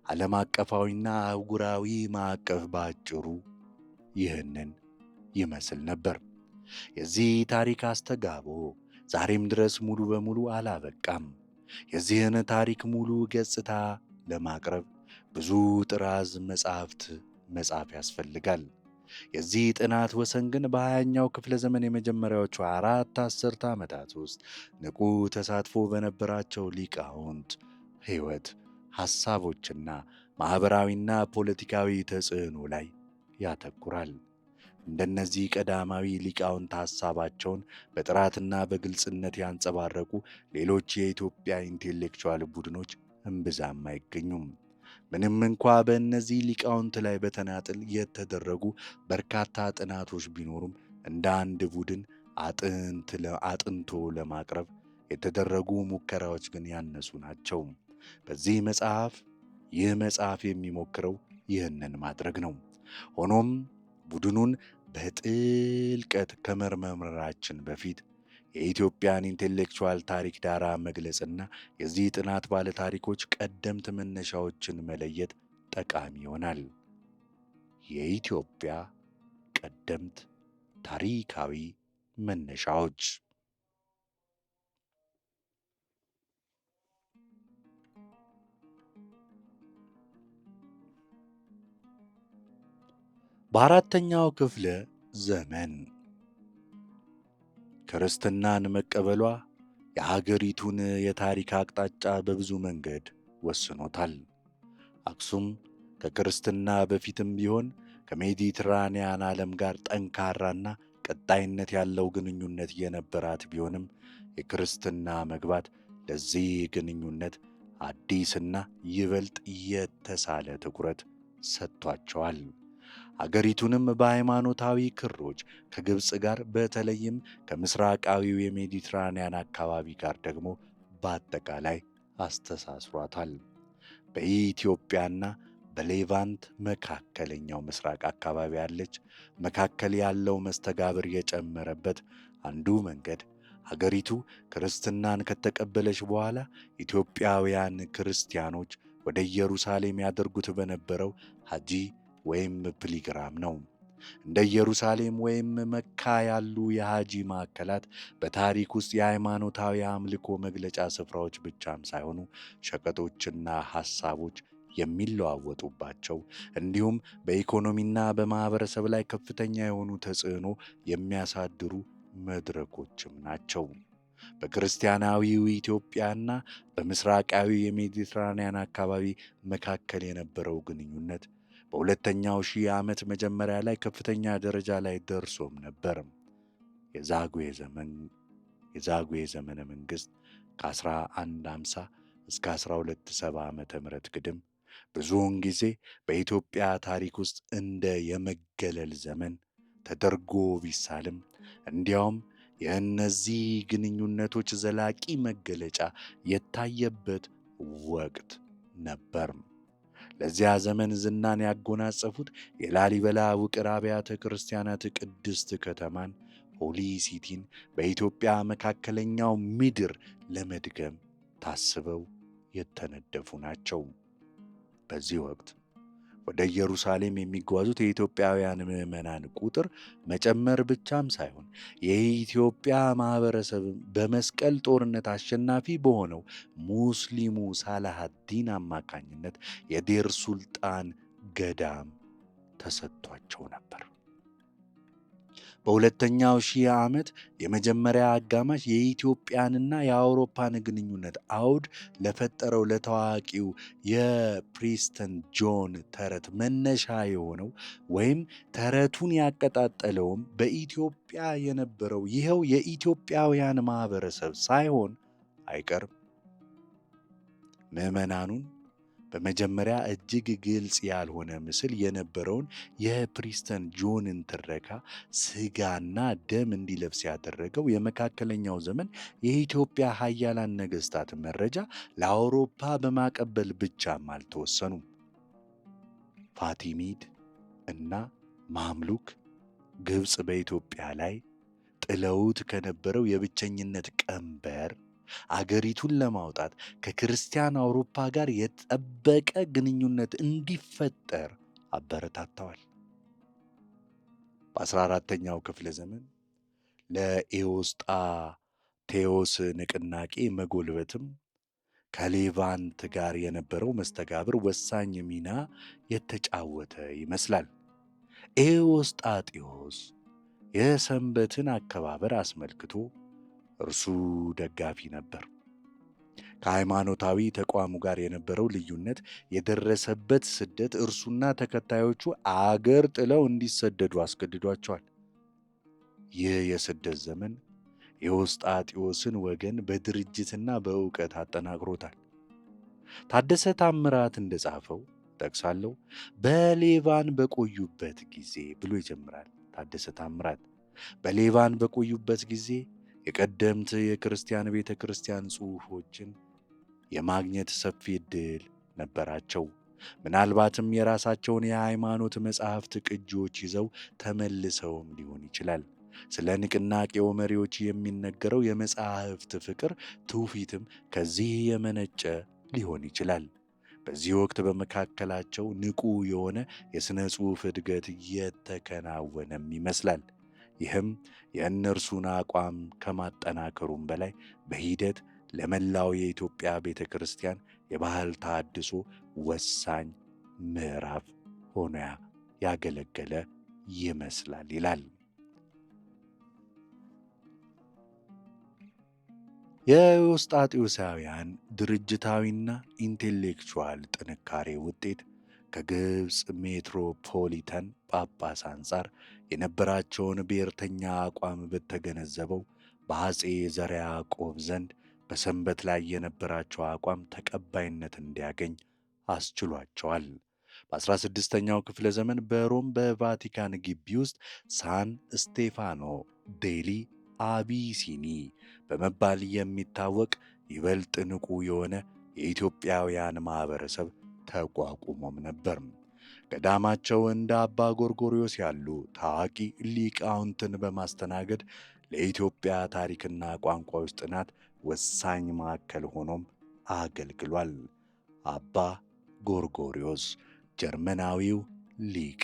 ዓለም አቀፋዊና አህጉራዊ ማዕቀፍ ባጭሩ ይህንን ይመስል ነበር። የዚህ ታሪክ አስተጋቦ ዛሬም ድረስ ሙሉ በሙሉ አላበቃም። የዚህን ታሪክ ሙሉ ገጽታ ለማቅረብ ብዙ ጥራዝ መጻሕፍት መጻፍ ያስፈልጋል። የዚህ ጥናት ወሰን ግን በ20ኛው ክፍለ ዘመን የመጀመሪያዎቹ 4 አስርተ ዓመታት ውስጥ ንቁ ተሳትፎ በነበራቸው ሊቃውንት ሕይወት፣ ሐሳቦችና ማኅበራዊና ፖለቲካዊ ተጽዕኖ ላይ ያተኩራል። እንደነዚህ ቀዳማዊ ሊቃውንት ሐሳባቸውን በጥራትና በግልጽነት ያንጸባረቁ ሌሎች የኢትዮጵያ ኢንቴሌክቹዋል ቡድኖች እምብዛም አይገኙም። ምንም እንኳ በእነዚህ ሊቃውንት ላይ በተናጥል የተደረጉ በርካታ ጥናቶች ቢኖሩም እንደ አንድ ቡድን አጥንቶ ለማቅረብ የተደረጉ ሙከራዎች ግን ያነሱ ናቸው። ይህ መጽሐፍ የሚሞክረው ይህንን ማድረግ ነው። ሆኖም ቡድኑን በጥልቀት ከመመርመራችን በፊት የኢትዮጵያን ኢንቴሌክቹዋል ታሪክ ዳራ መግለጽና የዚህ ጥናት ባለታሪኮች ቀደምት መነሻዎችን መለየት ጠቃሚ ይሆናል። የኢትዮጵያ ቀደምት ታሪካዊ መነሻዎች በአራተኛው ክፍለ ዘመን ክርስትናን መቀበሏ የሀገሪቱን የታሪክ አቅጣጫ በብዙ መንገድ ወስኖታል። አክሱም ከክርስትና በፊትም ቢሆን ከሜዲትራንያን ዓለም ጋር ጠንካራና ቀጣይነት ያለው ግንኙነት የነበራት ቢሆንም የክርስትና መግባት ለዚህ ግንኙነት አዲስና ይበልጥ የተሳለ ትኩረት ሰጥቷቸዋል። አገሪቱንም በሃይማኖታዊ ክሮች ከግብፅ ጋር በተለይም ከምስራቃዊው የሜዲትራንያን አካባቢ ጋር ደግሞ በአጠቃላይ አስተሳስሯታል። በኢትዮጵያና በሌቫንት መካከለኛው ምስራቅ አካባቢ ያለች መካከል ያለው መስተጋብር የጨመረበት አንዱ መንገድ አገሪቱ ክርስትናን ከተቀበለች በኋላ ኢትዮጵያውያን ክርስቲያኖች ወደ ኢየሩሳሌም ያደርጉት በነበረው ሐጂ ወይም ፕሊግራም ነው። እንደ ኢየሩሳሌም ወይም መካ ያሉ የሐጂ ማዕከላት በታሪክ ውስጥ የሃይማኖታዊ አምልኮ መግለጫ ስፍራዎች ብቻም ሳይሆኑ ሸቀጦችና ሐሳቦች የሚለዋወጡባቸው እንዲሁም በኢኮኖሚና በማኅበረሰብ ላይ ከፍተኛ የሆኑ ተጽዕኖ የሚያሳድሩ መድረኮችም ናቸው። በክርስቲያናዊው ኢትዮጵያና በምስራቃዊ የሜዲትራንያን አካባቢ መካከል የነበረው ግንኙነት በሁለተኛው ሺህ ዓመት መጀመሪያ ላይ ከፍተኛ ደረጃ ላይ ደርሶም ነበር። የዛጉዌ ዘመነ መንግሥት ከ1150 እስከ 1270 ዓመተ ምህረት ግድም ብዙውን ጊዜ በኢትዮጵያ ታሪክ ውስጥ እንደ የመገለል ዘመን ተደርጎ ቢሳልም እንዲያውም የእነዚህ ግንኙነቶች ዘላቂ መገለጫ የታየበት ወቅት ነበር። ለዚያ ዘመን ዝናን ያጎናጸፉት የላሊበላ ውቅር አብያተ ክርስቲያናት ቅድስት ከተማን ሆሊ ሲቲን በኢትዮጵያ መካከለኛው ምድር ለመድገም ታስበው የተነደፉ ናቸው። በዚህ ወቅት ወደ ኢየሩሳሌም የሚጓዙት የኢትዮጵያውያን ምዕመናን ቁጥር መጨመር ብቻም ሳይሆን የኢትዮጵያ ማኅበረሰብም በመስቀል ጦርነት አሸናፊ በሆነው ሙስሊሙ ሳላሃዲን አማካኝነት የዴር ሱልጣን ገዳም ተሰጥቷቸው ነበር። በሁለተኛው ሺህ ዓመት የመጀመሪያ አጋማሽ የኢትዮጵያንና የአውሮፓን ግንኙነት አውድ ለፈጠረው ለታዋቂው የፕሪስተን ጆን ተረት መነሻ የሆነው ወይም ተረቱን ያቀጣጠለውም በኢትዮጵያ የነበረው ይኸው የኢትዮጵያውያን ማኅበረሰብ ሳይሆን አይቀርም። ምዕመናኑን በመጀመሪያ እጅግ ግልጽ ያልሆነ ምስል የነበረውን የፕሪስተን ጆንን ትረካ ስጋና ደም እንዲለብስ ያደረገው የመካከለኛው ዘመን የኢትዮጵያ ኃያላን ነገሥታት መረጃ ለአውሮፓ በማቀበል ብቻም አልተወሰኑም። ፋቲሚድ እና ማምሉክ ግብፅ በኢትዮጵያ ላይ ጥለውት ከነበረው የብቸኝነት ቀንበር አገሪቱን ለማውጣት ከክርስቲያን አውሮፓ ጋር የጠበቀ ግንኙነት እንዲፈጠር አበረታተዋል። በ14ኛው ክፍለ ዘመን ለኤዎስጣቴዎስ ንቅናቄ መጎልበትም ከሌቫንት ጋር የነበረው መስተጋብር ወሳኝ ሚና የተጫወተ ይመስላል። ኤዎስጣቴዎስ የሰንበትን አከባበር አስመልክቶ እርሱ ደጋፊ ነበር። ከሃይማኖታዊ ተቋሙ ጋር የነበረው ልዩነት የደረሰበት ስደት እርሱና ተከታዮቹ አገር ጥለው እንዲሰደዱ አስገድዷቸዋል። ይህ የስደት ዘመን የውስጣጢዎስን ወገን በድርጅትና በእውቀት አጠናክሮታል። ታደሰ ታምራት እንደጻፈው ጠቅሳለሁ። በሌቫን በቆዩበት ጊዜ ብሎ ይጀምራል ታደሰ ታምራት። በሌቫን በቆዩበት ጊዜ የቀደምት የክርስቲያን ቤተ ክርስቲያን ጽሑፎችን የማግኘት ሰፊ ዕድል ነበራቸው። ምናልባትም የራሳቸውን የሃይማኖት መጻሕፍት ቅጂዎች ይዘው ተመልሰውም ሊሆን ይችላል። ስለ ንቅናቄው መሪዎች የሚነገረው የመጻሕፍት ፍቅር ትውፊትም ከዚህ የመነጨ ሊሆን ይችላል። በዚህ ወቅት በመካከላቸው ንቁ የሆነ የሥነ ጽሑፍ እድገት የተከናወነም ይመስላል። ይህም የእነርሱን አቋም ከማጠናከሩም በላይ በሂደት ለመላው የኢትዮጵያ ቤተ ክርስቲያን የባህል ተሐድሶ ወሳኝ ምዕራፍ ሆኖ ያገለገለ ይመስላል ይላል። የውስጣጢዮሳውያን ድርጅታዊና ኢንቴሌክቹዋል ጥንካሬ ውጤት ከግብፅ ሜትሮፖሊታን ጳጳስ አንጻር የነበራቸውን ብሔርተኛ አቋም በተገነዘበው በአፄ ዘርዓ ያዕቆብ ዘንድ በሰንበት ላይ የነበራቸው አቋም ተቀባይነት እንዲያገኝ አስችሏቸዋል። በ16ኛው ክፍለ ዘመን በሮም በቫቲካን ግቢ ውስጥ ሳን ስቴፋኖ ዴሊ አቢሲኒ በመባል የሚታወቅ ይበልጥ ንቁ የሆነ የኢትዮጵያውያን ማኅበረሰብ ተቋቁሞም ነበር። ገዳማቸው እንደ አባ ጎርጎርዮስ ያሉ ታዋቂ ሊቃውንትን በማስተናገድ ለኢትዮጵያ ታሪክና ቋንቋዎች ጥናት ወሳኝ ማዕከል ሆኖም አገልግሏል። አባ ጎርጎርዮስ ጀርመናዊው ሊቅ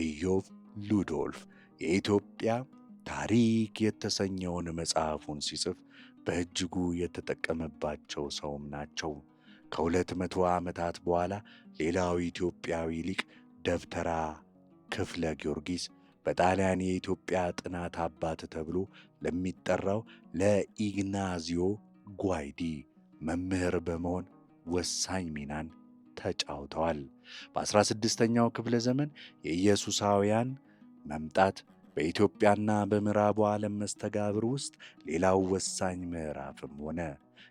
ኢዮብ ሉዶልፍ የኢትዮጵያ ታሪክ የተሰኘውን መጽሐፉን ሲጽፍ በእጅጉ የተጠቀመባቸው ሰውም ናቸው። ከ200 ዓመታት በኋላ ሌላው ኢትዮጵያዊ ሊቅ ደብተራ ክፍለ ጊዮርጊስ በጣሊያን የኢትዮጵያ ጥናት አባት ተብሎ ለሚጠራው ለኢግናዚዮ ጓይዲ መምህር በመሆን ወሳኝ ሚናን ተጫውተዋል። በ16ኛው ክፍለ ዘመን የኢየሱሳውያን መምጣት በኢትዮጵያና በምዕራቡ ዓለም መስተጋብር ውስጥ ሌላው ወሳኝ ምዕራፍም ሆነ።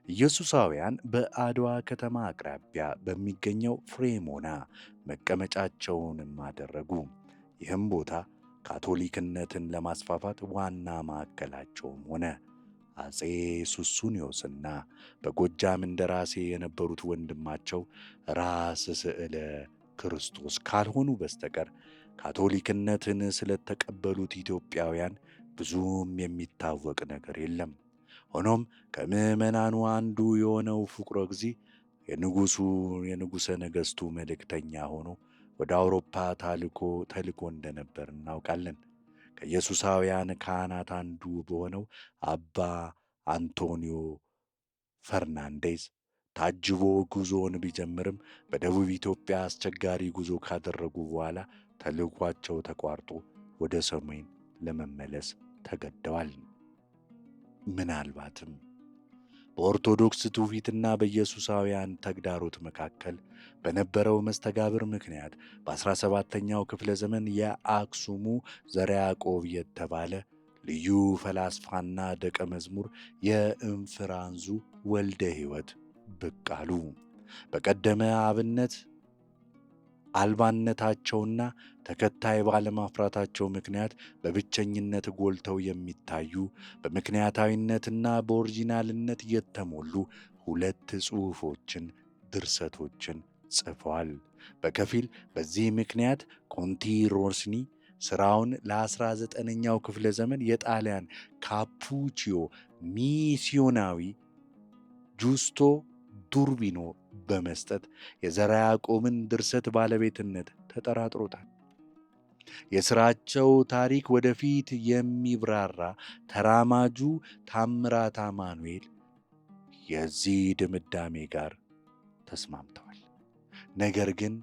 ኢየሱሳውያን በአድዋ ከተማ አቅራቢያ በሚገኘው ፍሬሞና መቀመጫቸውንም አደረጉ። ይህም ቦታ ካቶሊክነትን ለማስፋፋት ዋና ማዕከላቸውም ሆነ። አፄ ሱስንዮስና በጎጃም እንደራሴ የነበሩት ወንድማቸው ራስ ስዕለ ክርስቶስ ካልሆኑ በስተቀር ካቶሊክነትን ስለተቀበሉት ኢትዮጵያውያን ብዙም የሚታወቅ ነገር የለም። ሆኖም ከምዕመናኑ አንዱ የሆነው ፍቁረ እግዚእ የንጉሠ ነገሥቱ መልእክተኛ ሆኖ ወደ አውሮፓ ተልኮ እንደነበር እናውቃለን። ከኢየሱሳውያን ካህናት አንዱ በሆነው አባ አንቶኒዮ ፈርናንዴዝ ታጅቦ ጉዞውን ቢጀምርም በደቡብ ኢትዮጵያ አስቸጋሪ ጉዞ ካደረጉ በኋላ ተልኳቸው ተቋርጦ ወደ ሰሜን ለመመለስ ተገደዋል። ምናልባትም በኦርቶዶክስ ትውፊትና በኢየሱሳውያን ተግዳሮት መካከል በነበረው መስተጋብር ምክንያት በ17ኛው ክፍለ ዘመን የአክሱሙ ዘርዓ ያዕቆብ የተባለ ልዩ ፈላስፋና ደቀ መዝሙር የእንፍራንዙ ወልደ ሕይወት ብቅ አሉ። በቀደመ አብነት አልባነታቸውና ተከታይ ባለማፍራታቸው ምክንያት በብቸኝነት ጎልተው የሚታዩ በምክንያታዊነትና በኦሪጂናልነት የተሞሉ 2 ጽሑፎችን፣ ድርሰቶችን ጽፈዋል። በከፊል በዚህ ምክንያት ኮንቲ ሮስኒ ሥራውን ለ19ኛው ክፍለ ዘመን የጣሊያን ካፑቺዮ ሚስዮናዊ ጁስቶ ዱርቢኖ በመስጠት የዘርዓ ያዕቆብን ድርሰት ባለቤትነት ተጠራጥሮታል። የሥራቸው ታሪክ ወደፊት የሚብራራ ተራማጁ ታምራት አማኑኤል የዚህ ድምዳሜ ጋር ተስማምተዋል። ነገር ግን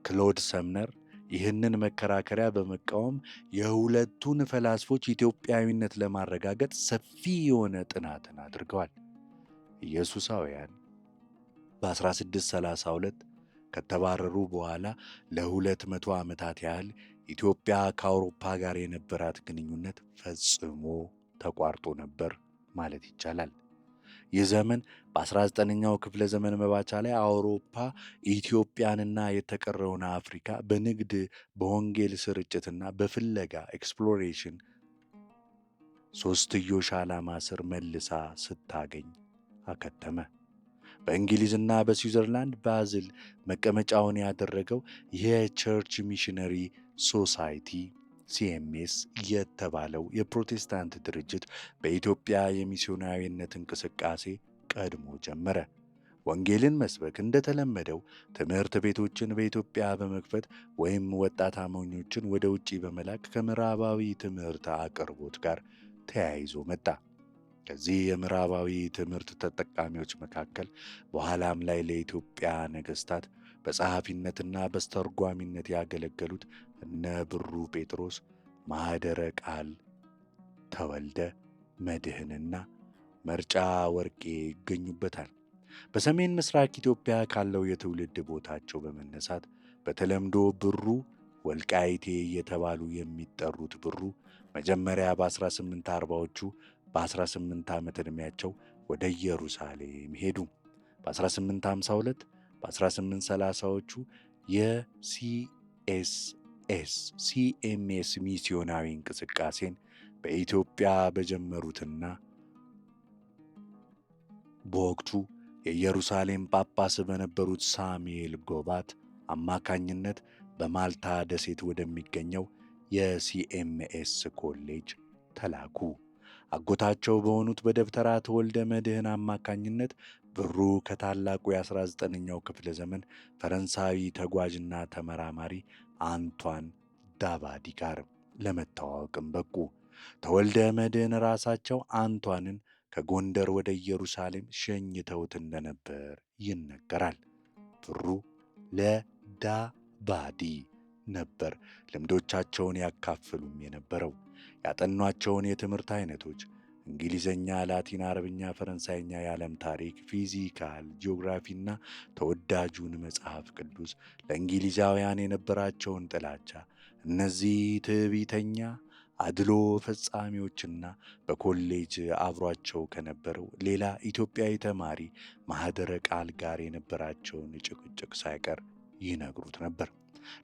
ክሎድ ሰምነር ይህንን መከራከሪያ በመቃወም የሁለቱን ፈላስፎች ኢትዮጵያዊነት ለማረጋገጥ ሰፊ የሆነ ጥናትን አድርገዋል። ኢየሱሳውያን በ1632 ከተባረሩ በኋላ ለ200 ዓመታት ያህል ኢትዮጵያ ከአውሮፓ ጋር የነበራት ግንኙነት ፈጽሞ ተቋርጦ ነበር ማለት ይቻላል። ይህ ዘመን በ19ኛው ክፍለ ዘመን መባቻ ላይ አውሮፓ ኢትዮጵያንና የተቀረውን አፍሪካ በንግድ በወንጌል ስርጭትና በፍለጋ ኤክስፕሎሬሽን ሦስትዮሽ ዓላማ ስር መልሳ ስታገኝ አከተመ። በእንግሊዝና በስዊዘርላንድ ባዝል መቀመጫውን ያደረገው የቸርች ሚሽነሪ ሶሳይቲ ሲኤምኤስ የተባለው የፕሮቴስታንት ድርጅት በኢትዮጵያ የሚስዮናዊነት እንቅስቃሴ ቀድሞ ጀመረ። ወንጌልን መስበክ እንደተለመደው ትምህርት ቤቶችን በኢትዮጵያ በመክፈት ወይም ወጣት አማኞችን ወደ ውጭ በመላክ ከምዕራባዊ ትምህርት አቅርቦት ጋር ተያይዞ መጣ። ከዚህ የምዕራባዊ ትምህርት ተጠቃሚዎች መካከል በኋላም ላይ ለኢትዮጵያ ነገሥታት በጸሐፊነትና በስተርጓሚነት ያገለገሉት እነ ብሩ ጴጥሮስ፣ ማኅደረ ቃል ተወልደ መድኅንና መርጫ ወርቄ ይገኙበታል። በሰሜን ምስራቅ ኢትዮጵያ ካለው የትውልድ ቦታቸው በመነሳት በተለምዶ ብሩ ወልቃይቴ እየተባሉ የሚጠሩት ብሩ መጀመሪያ በ1840ዎቹ በ18 ዓመት ዕድሜያቸው ወደ ኢየሩሳሌም ሄዱ። በ1852 በ1830ዎቹ ሲኤምኤስ ሚስዮናዊ እንቅስቃሴን በኢትዮጵያ በጀመሩትና በወቅቱ የኢየሩሳሌም ጳጳስ በነበሩት ሳሙኤል ጎባት አማካኝነት በማልታ ደሴት ወደሚገኘው የሲኤምኤስ ኮሌጅ ተላኩ። አጎታቸው በሆኑት በደብተራ ተወልደ መድኅን አማካኝነት ብሩ ከታላቁ የ19ኛው ክፍለ ዘመን ፈረንሳዊ ተጓዥና ተመራማሪ አንቷን ዳባዲ ጋር ለመተዋወቅም በቁ። ተወልደ መድኅን ራሳቸው አንቷንን ከጎንደር ወደ ኢየሩሳሌም ሸኝተውት እንደነበር ይነገራል። ብሩ ለዳባዲ ነበር ልምዶቻቸውን ያካፍሉም የነበረው። ያጠኗቸውን የትምህርት አይነቶች እንግሊዝኛ፣ ላቲን፣ አረብኛ፣ ፈረንሳይኛ፣ የዓለም ታሪክ፣ ፊዚካል፣ ጂኦግራፊና ተወዳጁን መጽሐፍ ቅዱስ፣ ለእንግሊዛውያን የነበራቸውን ጥላቻ፣ እነዚህ ትዕቢተኛ አድሎ ፈጻሚዎችና በኮሌጅ አብሯቸው ከነበረው ሌላ ኢትዮጵያዊ ተማሪ ማኅደረ ቃል ጋር የነበራቸውን ጭቅጭቅ ሳይቀር ይነግሩት ነበር።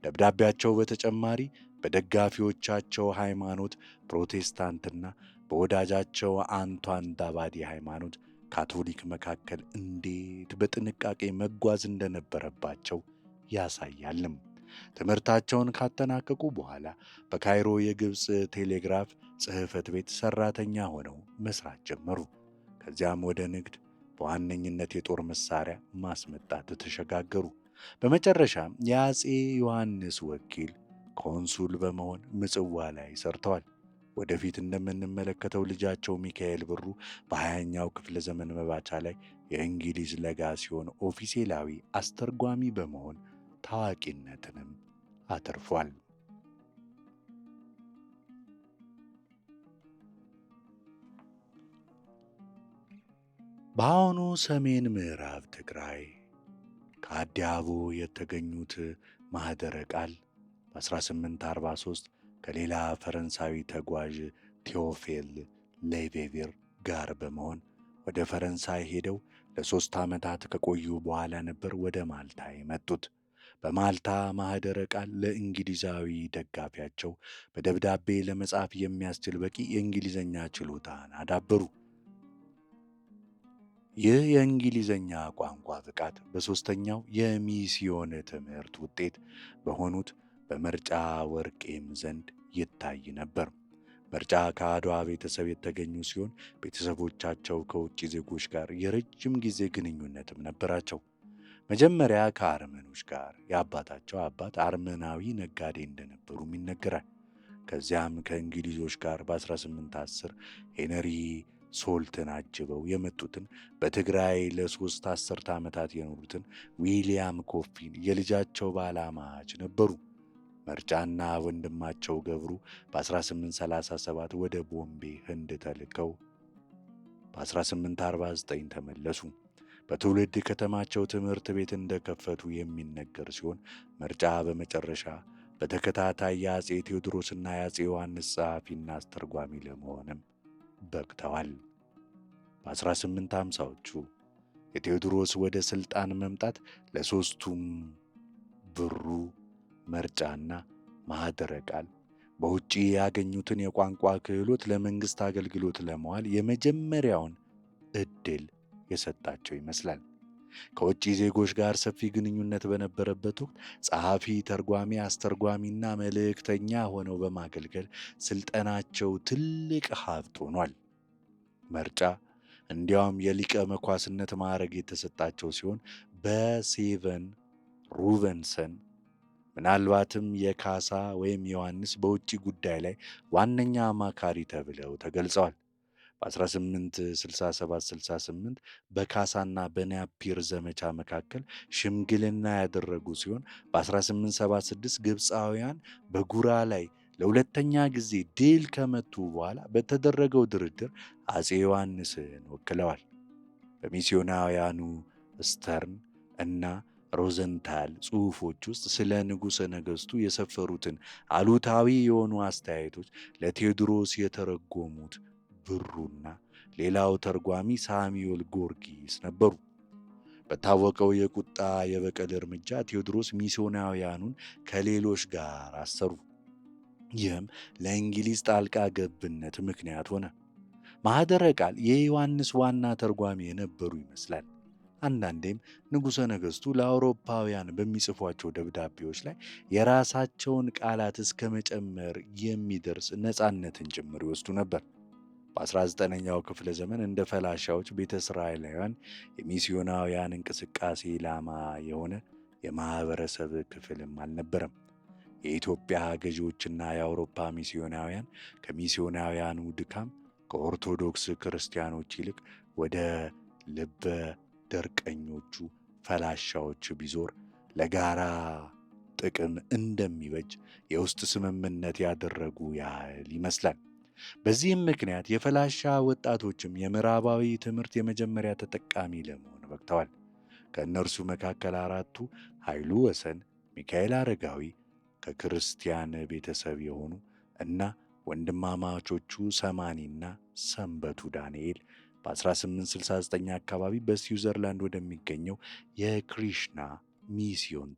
ደብዳቤያቸው በተጨማሪ በደጋፊዎቻቸው ሃይማኖት ፕሮቴስታንትና በወዳጃቸው አንቷን ዳባዲ ሃይማኖት ካቶሊክ መካከል እንዴት በጥንቃቄ መጓዝ እንደነበረባቸው ያሳያልም። ትምህርታቸውን ካጠናቀቁ በኋላ በካይሮ የግብፅ ቴሌግራፍ ጽሕፈት ቤት ሠራተኛ ሆነው መሥራት ጀመሩ። ከዚያም ወደ ንግድ፣ በዋነኝነት የጦር መሣሪያ ማስመጣት ተሸጋገሩ። በመጨረሻም የአፄ ዮሐንስ ወኪል ኮንሱል በመሆን ምጽዋ ላይ ሰርተዋል። ወደፊት እንደምንመለከተው ልጃቸው ሚካኤል ብሩ በ20ኛው ክፍለ ዘመን መባቻ ላይ የእንግሊዝ ለጋሲዮን ኦፊሴላዊ አስተርጓሚ በመሆን ታዋቂነትንም አትርፏል። በአሁኑ ሰሜን ምዕራብ ትግራይ ከአዲያቦ የተገኙት ማኅደረ ቃል በ1843 ከሌላ ፈረንሳዊ ተጓዥ ቴዎፌል ሌቬቪር ጋር በመሆን ወደ ፈረንሳይ ሄደው ለ3 ዓመታት ከቆዩ በኋላ ነበር ወደ ማልታ የመጡት። በማልታ ማኅደረ ቃል ለእንግሊዛዊ ደጋፊያቸው በደብዳቤ ለመጻፍ የሚያስችል በቂ የእንግሊዝኛ ችሎታን አዳበሩ። ይህ የእንግሊዝኛ ቋንቋ ብቃት በሦስተኛው የሚስዮን ትምህርት ውጤት በሆኑት በመርጫ ወርቄም ዘንድ ይታይ ነበር። መርጫ ከአድዋ ቤተሰብ የተገኙ ሲሆን ቤተሰቦቻቸው ከውጭ ዜጎች ጋር የረጅም ጊዜ ግንኙነትም ነበራቸው። መጀመሪያ ከአርመኖች ጋር፣ የአባታቸው አባት አርመናዊ ነጋዴ እንደነበሩም ይነገራል። ከዚያም ከእንግሊዞች ጋር በ1810 ሄነሪ ሶልትን አጅበው የመጡትን በትግራይ ለ3 አስርተ ዓመታት የኖሩትን ዊልያም ኮፊን የልጃቸው ባላማች ነበሩ። መርጫና ወንድማቸው ገብሩ በ1837 ወደ ቦምቤ ህንድ ተልከው በ1849 ተመለሱ። በትውልድ ከተማቸው ትምህርት ቤት እንደከፈቱ የሚነገር ሲሆን መርጫ በመጨረሻ በተከታታይ የአፄ ቴዎድሮስና የአፄ ዮሐንስ ጸሐፊና አስተርጓሚ ለመሆንም በቅተዋል። በ1850ዎቹ የቴዎድሮስ ወደ ሥልጣን መምጣት ለሦስቱም ብሩ፣ መርጫና ማኅደረ ቃል በውጭ ያገኙትን የቋንቋ ክህሎት ለመንግሥት አገልግሎት ለመዋል የመጀመሪያውን ዕድል የሰጣቸው ይመስላል። ከውጭ ዜጎች ጋር ሰፊ ግንኙነት በነበረበት ወቅት ጸሐፊ፣ ተርጓሚ፣ አስተርጓሚና መልእክተኛ ሆነው በማገልገል ሥልጠናቸው ትልቅ ሀብት ሆኗል። መርጫ እንዲያውም የሊቀ መኳስነት ማዕረግ የተሰጣቸው ሲሆን በሴቨን ሩቨንሰን ምናልባትም የካሳ ወይም ዮሐንስ በውጭ ጉዳይ ላይ ዋነኛ አማካሪ ተብለው ተገልጸዋል። በ1867-68 በካሳና በናፒር ዘመቻ መካከል ሽምግልና ያደረጉ ሲሆን በ1876 ግብፃውያን በጉራ ላይ ለሁለተኛ ጊዜ ድል ከመቱ በኋላ በተደረገው ድርድር አፄ ዮሐንስን ወክለዋል። በሚስዮናውያኑ ስተርን እና ሮዘንታል ጽሑፎች ውስጥ ስለ ንጉሠ ነገሥቱ የሰፈሩትን አሉታዊ የሆኑ አስተያየቶች ለቴዎድሮስ የተረጎሙት ብሩና ሌላው ተርጓሚ ሳሙኤል ጎርጊስ ነበሩ። በታወቀው የቁጣ የበቀል እርምጃ ቴዎድሮስ ሚስዮናውያኑን ከሌሎች ጋር አሰሩ። ይህም ለእንግሊዝ ጣልቃ ገብነት ምክንያት ሆነ። ማኅደረ ቃል የዮሐንስ ዋና ተርጓሚ የነበሩ ይመስላል። አንዳንዴም ንጉሠ ነገሥቱ ለአውሮፓውያን በሚጽፏቸው ደብዳቤዎች ላይ የራሳቸውን ቃላት እስከ መጨመር የሚደርስ ነፃነትን ጭምር ይወስዱ ነበር። በ19ኛው ክፍለ ዘመን እንደ ፈላሻዎች ቤተ እስራኤላውያን የሚስዮናውያን እንቅስቃሴ ኢላማ የሆነ የማኅበረሰብ ክፍልም አልነበረም። የኢትዮጵያ ገዢዎችና የአውሮፓ ሚስዮናውያን ከሚስዮናውያኑ ድካም ከኦርቶዶክስ ክርስቲያኖች ይልቅ ወደ ልበ ደርቀኞቹ ፈላሻዎች ቢዞር ለጋራ ጥቅም እንደሚበጅ የውስጥ ስምምነት ያደረጉ ያህል ይመስላል። በዚህም ምክንያት የፈላሻ ወጣቶችም የምዕራባዊ ትምህርት የመጀመሪያ ተጠቃሚ ለመሆን በቅተዋል። ከእነርሱ መካከል አራቱ ኃይሉ ወሰን፣ ሚካኤል አረጋዊ ከክርስቲያን ቤተሰብ የሆኑ እና ወንድማማቾቹ ሰማኒና ሰንበቱ ዳንኤል በ1869 አካባቢ በስዊዘርላንድ ወደሚገኘው የክሪሽና ሚስዮን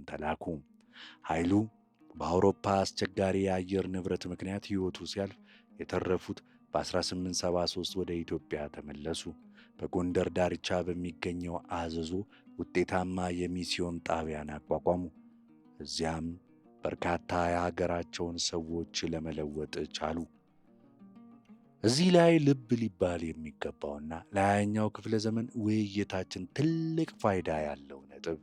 ተላኩ። ኃይሉ በአውሮፓ አስቸጋሪ የአየር ንብረት ምክንያት ሕይወቱ ሲያልፍ የተረፉት በ1873 ወደ ኢትዮጵያ ተመለሱ። በጎንደር ዳርቻ በሚገኘው አዘዞ ውጤታማ የሚስዮን ጣቢያን አቋቋሙ። እዚያም በርካታ የሀገራቸውን ሰዎች ለመለወጥ ቻሉ። እዚህ ላይ ልብ ሊባል የሚገባውና ለሃያኛው ክፍለ ዘመን ውይይታችን ትልቅ ፋይዳ ያለው ነጥብ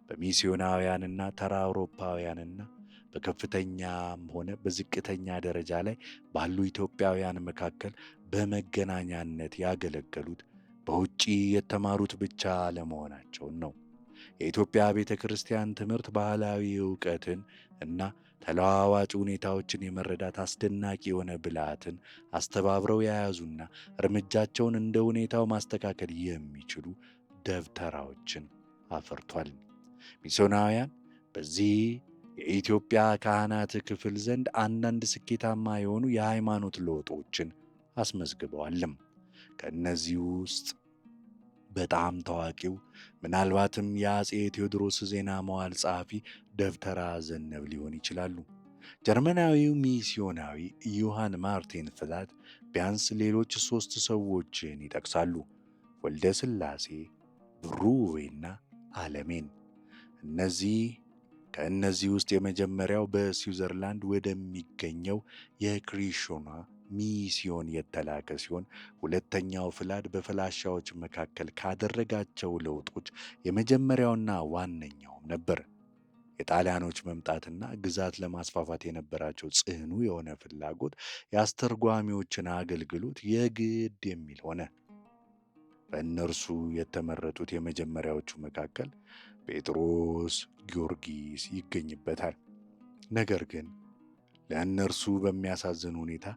በሚስዮናውያንና ተራ አውሮፓውያንና በከፍተኛም ሆነ በዝቅተኛ ደረጃ ላይ ባሉ ኢትዮጵያውያን መካከል በመገናኛነት ያገለገሉት በውጪ የተማሩት ብቻ ለመሆናቸውን ነው። የኢትዮጵያ ቤተ ክርስቲያን ትምህርት ባህላዊ ዕውቀትን እና ተለዋዋጭ ሁኔታዎችን የመረዳት አስደናቂ የሆነ ብልሃትን አስተባብረው የያዙና እርምጃቸውን እንደ ሁኔታው ማስተካከል የሚችሉ ደብተራዎችን አፈርቷል። ሚስዮናውያን በዚህ የኢትዮጵያ ካህናት ክፍል ዘንድ አንዳንድ ስኬታማ የሆኑ የሃይማኖት ለውጦችን አስመዝግበዋልም። ከእነዚህ ውስጥ በጣም ታዋቂው ምናልባትም የአፄ ቴዎድሮስ ዜና መዋዕል ጸሐፊ ደብተራ ዘነብ ሊሆን ይችላሉ። ጀርመናዊው ሚስዮናዊ ዮሐን ማርቲን ፍላት ቢያንስ ሌሎች 3 ሰዎችን ይጠቅሳሉ፤ ወልደ ሥላሴ፣ ብሩ ውቤና ዓለሜን። ከእነዚህ ውስጥ የመጀመሪያው በስዊዘርላንድ ወደሚገኘው የክሪሽና ሚስዮን የተላከ ሲሆን ሁለተኛው ፍላድ በፈላሻዎች መካከል ካደረጋቸው ለውጦች የመጀመሪያውና ዋነኛውም ነበር። የጣሊያኖች መምጣትና ግዛት ለማስፋፋት የነበራቸው ጽኑ የሆነ ፍላጎት የአስተርጓሚዎችን አገልግሎት የግድ የሚል ሆነ። በእነርሱ የተመረጡት የመጀመሪያዎቹ መካከል ጴጥሮስ ጊዮርጊስ ይገኝበታል። ነገር ግን ለእነርሱ በሚያሳዝን ሁኔታ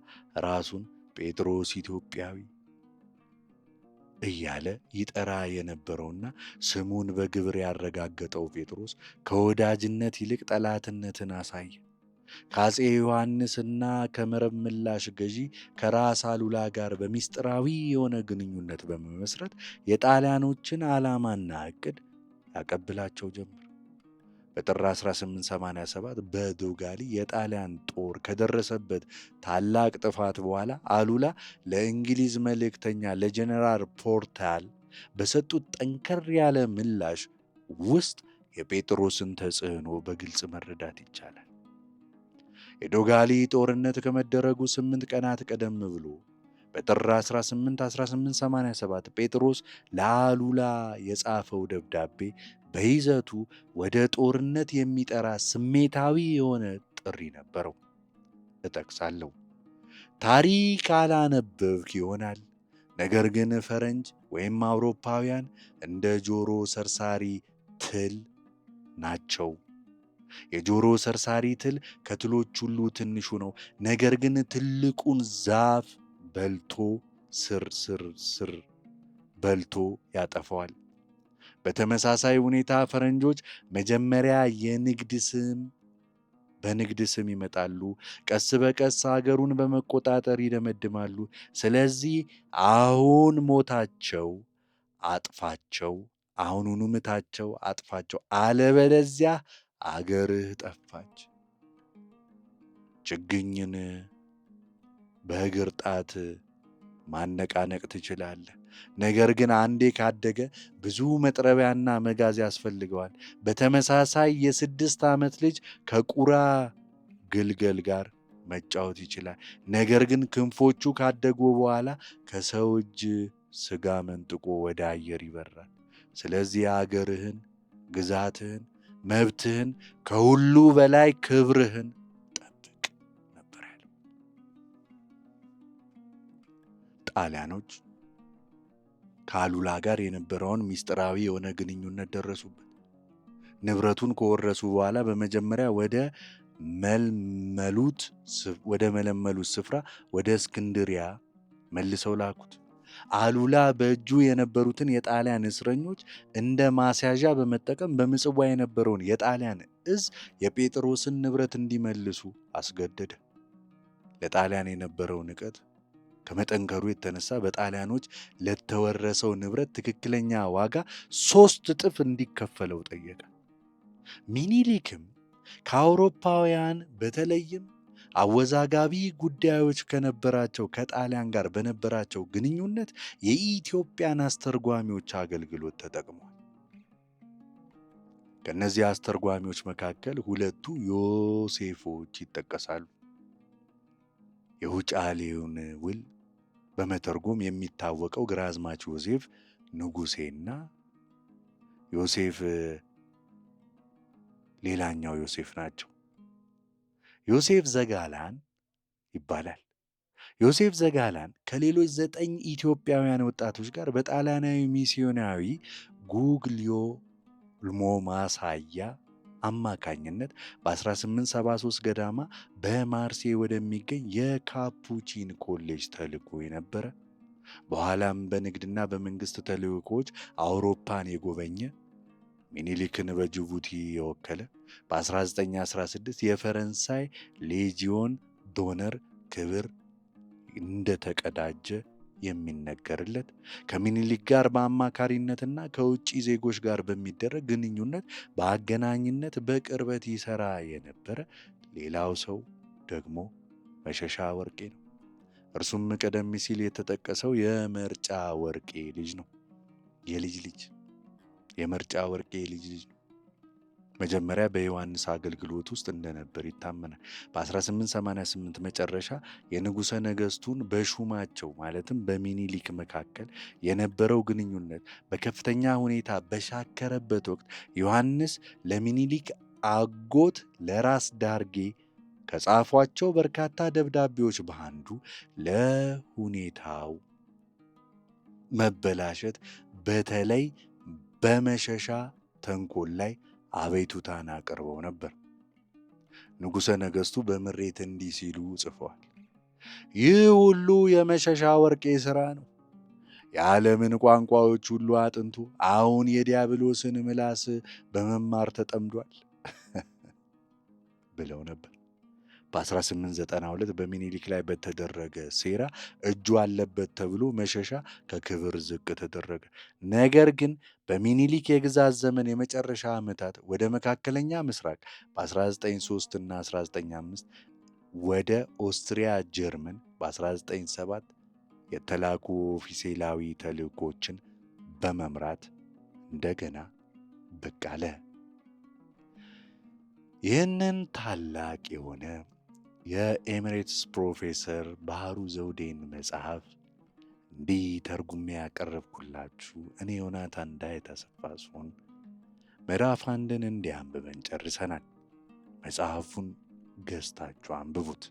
ራሱን ጴጥሮስ ኢትዮጵያዊ እያለ ይጠራ የነበረውና ስሙን በግብር ያረጋገጠው ጴጥሮስ ከወዳጅነት ይልቅ ጠላትነትን አሳየ። ከአፄ ዮሐንስና ከመረብ ምላሽ ገዢ ከራስ አሉላ ጋር በሚስጥራዊ የሆነ ግንኙነት በመመስረት የጣሊያኖችን ዓላማና ዕቅድ ያቀብላቸው ጀመር። በጥር 1887 በዶጋሊ የጣሊያን ጦር ከደረሰበት ታላቅ ጥፋት በኋላ አሉላ ለእንግሊዝ መልእክተኛ ለጀነራል ፖርታል በሰጡት ጠንከር ያለ ምላሽ ውስጥ የጴጥሮስን ተጽዕኖ በግልጽ መረዳት ይቻላል። የዶጋሊ ጦርነት ከመደረጉ 8 ቀናት ቀደም ብሎ በጥር 18 1887 ጴጥሮስ ለአሉላ የጻፈው ደብዳቤ በይዘቱ ወደ ጦርነት የሚጠራ ስሜታዊ የሆነ ጥሪ ነበረው። እጠቅሳለሁ። ታሪክ አላነበብክ ይሆናል፣ ነገር ግን ፈረንጅ ወይም አውሮፓውያን እንደ ጆሮ ሰርሳሪ ትል ናቸው። የጆሮ ሰርሳሪ ትል ከትሎች ሁሉ ትንሹ ነው፣ ነገር ግን ትልቁን ዛፍ በልቶ ስር በልቶ ያጠፋዋል። በተመሳሳይ ሁኔታ ፈረንጆች መጀመሪያ በንግድ ስም ይመጣሉ፣ ቀስ በቀስ አገሩን በመቆጣጠር ይደመድማሉ። ስለዚህ አሁን ሞታቸው አጥፋቸው፣ አሁኑኑ ምታቸው አጥፋቸው፣ አለበለዚያ አገርህ ጠፋች። ችግኝን በእግር ጣት ማነቃነቅ ትችላለህ፣ ነገር ግን አንዴ ካደገ ብዙ መጥረቢያና መጋዝ ያስፈልገዋል። በተመሳሳይ የ6 ዓመት ልጅ ከቁራ ግልገል ጋር መጫወት ይችላል፣ ነገር ግን ክንፎቹ ካደጉ በኋላ ከሰው እጅ ስጋ መንጥቆ ወደ አየር ይበራል። ስለዚህ አገርህን፣ ግዛትህን፣ መብትህን፣ ከሁሉ በላይ ክብርህን ጠብቅ ነበር ያለው። ጣሊያኖች ከአሉላ ጋር የነበረውን ምስጢራዊ የሆነ ግንኙነት ደረሱበት። ንብረቱን ከወረሱ በኋላ በመጀመሪያ ወደ መለመሉት ስፍራ ወደ እስክንድሪያ መልሰው ላኩት። አሉላ በእጁ የነበሩትን የጣሊያን እስረኞች እንደ ማስያዣ በመጠቀም በምጽዋ የነበረውን የጣሊያን እዝ የጴጥሮስን ንብረት እንዲመልሱ አስገደደ። ለጣሊያን የነበረው ንቀት ከመጠንከሩ የተነሳ በጣሊያኖች ለተወረሰው ንብረት ትክክለኛ ዋጋ 3 እጥፍ እንዲከፈለው ጠየቀ። ሚኒሊክም ከአውሮፓውያን በተለይም አወዛጋቢ ጉዳዮች ከነበራቸው ከጣሊያን ጋር በነበራቸው ግንኙነት የኢትዮጵያን አስተርጓሚዎች አገልግሎት ተጠቅሟል። ከእነዚህ አስተርጓሚዎች መካከል 2ቱ ዮሴፎች ይጠቀሳሉ። የውጫሌውን ውል በመተርጎም የሚታወቀው ግራዝማች ዮሴፍ ንጉሴና ዮሴፍ ሌላኛው ዮሴፍ ናቸው። ዮሴፍ ዘጋላን ይባላል። ዮሴፍ ዘጋላን ከሌሎች 9 ኢትዮጵያውያን ወጣቶች ጋር በጣሊያናዊ ሚስዮናዊ ጉግሊዮልሞ ማሳያ አማካኝነት በ1873 ገዳማ በማርሴ ወደሚገኝ የካፑቺን ኮሌጅ ተልኮ የነበረ፣ በኋላም በንግድና በመንግስት ተልእኮዎች አውሮፓን የጎበኘ፣ ሚኒሊክን በጅቡቲ የወከለ፣ በ1916 የፈረንሳይ ሌጂዮን ዶነር ክብር እንደተቀዳጀ የሚነገርለት፣ ከሚኒሊክ ጋር በአማካሪነትና ከውጭ ዜጎች ጋር በሚደረግ ግንኙነት በአገናኝነት በቅርበት ይሰራ የነበረ ሌላው ሰው ደግሞ መሸሻ ወርቄ ነው። እርሱም ቀደም ሲል የተጠቀሰው የመርጫ ወርቄ ልጅ ነው። የመርጫ ወርቄ ልጅ ነው። መጀመሪያ በዮሐንስ አገልግሎት ውስጥ እንደነበር ይታመናል። በ1888 መጨረሻ የንጉሠ ነገሥቱን በሹማቸው ማለትም በሚኒሊክ መካከል የነበረው ግንኙነት በከፍተኛ ሁኔታ በሻከረበት ወቅት ዮሐንስ ለሚኒሊክ አጎት ለራስ ዳርጌ ከጻፏቸው በርካታ ደብዳቤዎች በአንዱ ለሁኔታው መበላሸት በተለይ በመሸሻ ተንኮል ላይ አቤቱታን አቅርበው ነበር። ንጉሠ ነገሥቱ በምሬት እንዲህ ሲሉ ጽፈዋል። ይህ ሁሉ የመሸሻ ወርቄ ሥራ ነው። የዓለምን ቋንቋዎች ሁሉ አጥንቶ አሁን የዲያብሎስን ምላስ በመማር ተጠምዷል ብለው ነበር። በ1892 በሚኒሊክ ላይ በተደረገ ሴራ እጁ አለበት ተብሎ መሸሻ ከክብር ዝቅ ተደረገ። ነገር ግን በሚኒሊክ የግዛት ዘመን የመጨረሻ ዓመታት ወደ መካከለኛ ምስራቅ በ1903 እና 1905 ወደ ኦስትሪያ ጀርመን በ1907 የተላኩ ኦፊሴላዊ ተልእኮችን በመምራት እንደገና ብቅ አለ። ይህንን ታላቅ የሆነ የኤሜሬትስ ፕሮፌሰር ባህሩ ዘውዴን መጽሐፍ እንዲህ ተርጉሜ ያቀረብኩላችሁ እኔ ዮናታን ዳዊት አሰፋ ሲሆን ምዕራፍ 1ን እንዲህ አንብበን ጨርሰናል። መጽሐፉን ገዝታችሁ አንብቡት።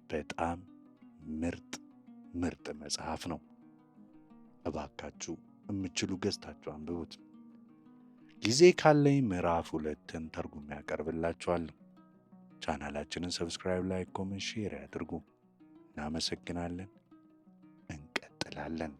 በጣም ምርጥ መጽሐፍ ነው። እባካችሁ የምችሉ ገዝታችሁ አንብቡት። ጊዜ ካለኝ ምዕራፍ 2ን ተርጉሜ ያቀርብላችኋለሁ። ቻናላችንን ሰብስክራይብ፣ ላይክ፣ ኮሜንት፣ ሼር ያድርጉ። እናመሰግናለን። እንቀጥላለን።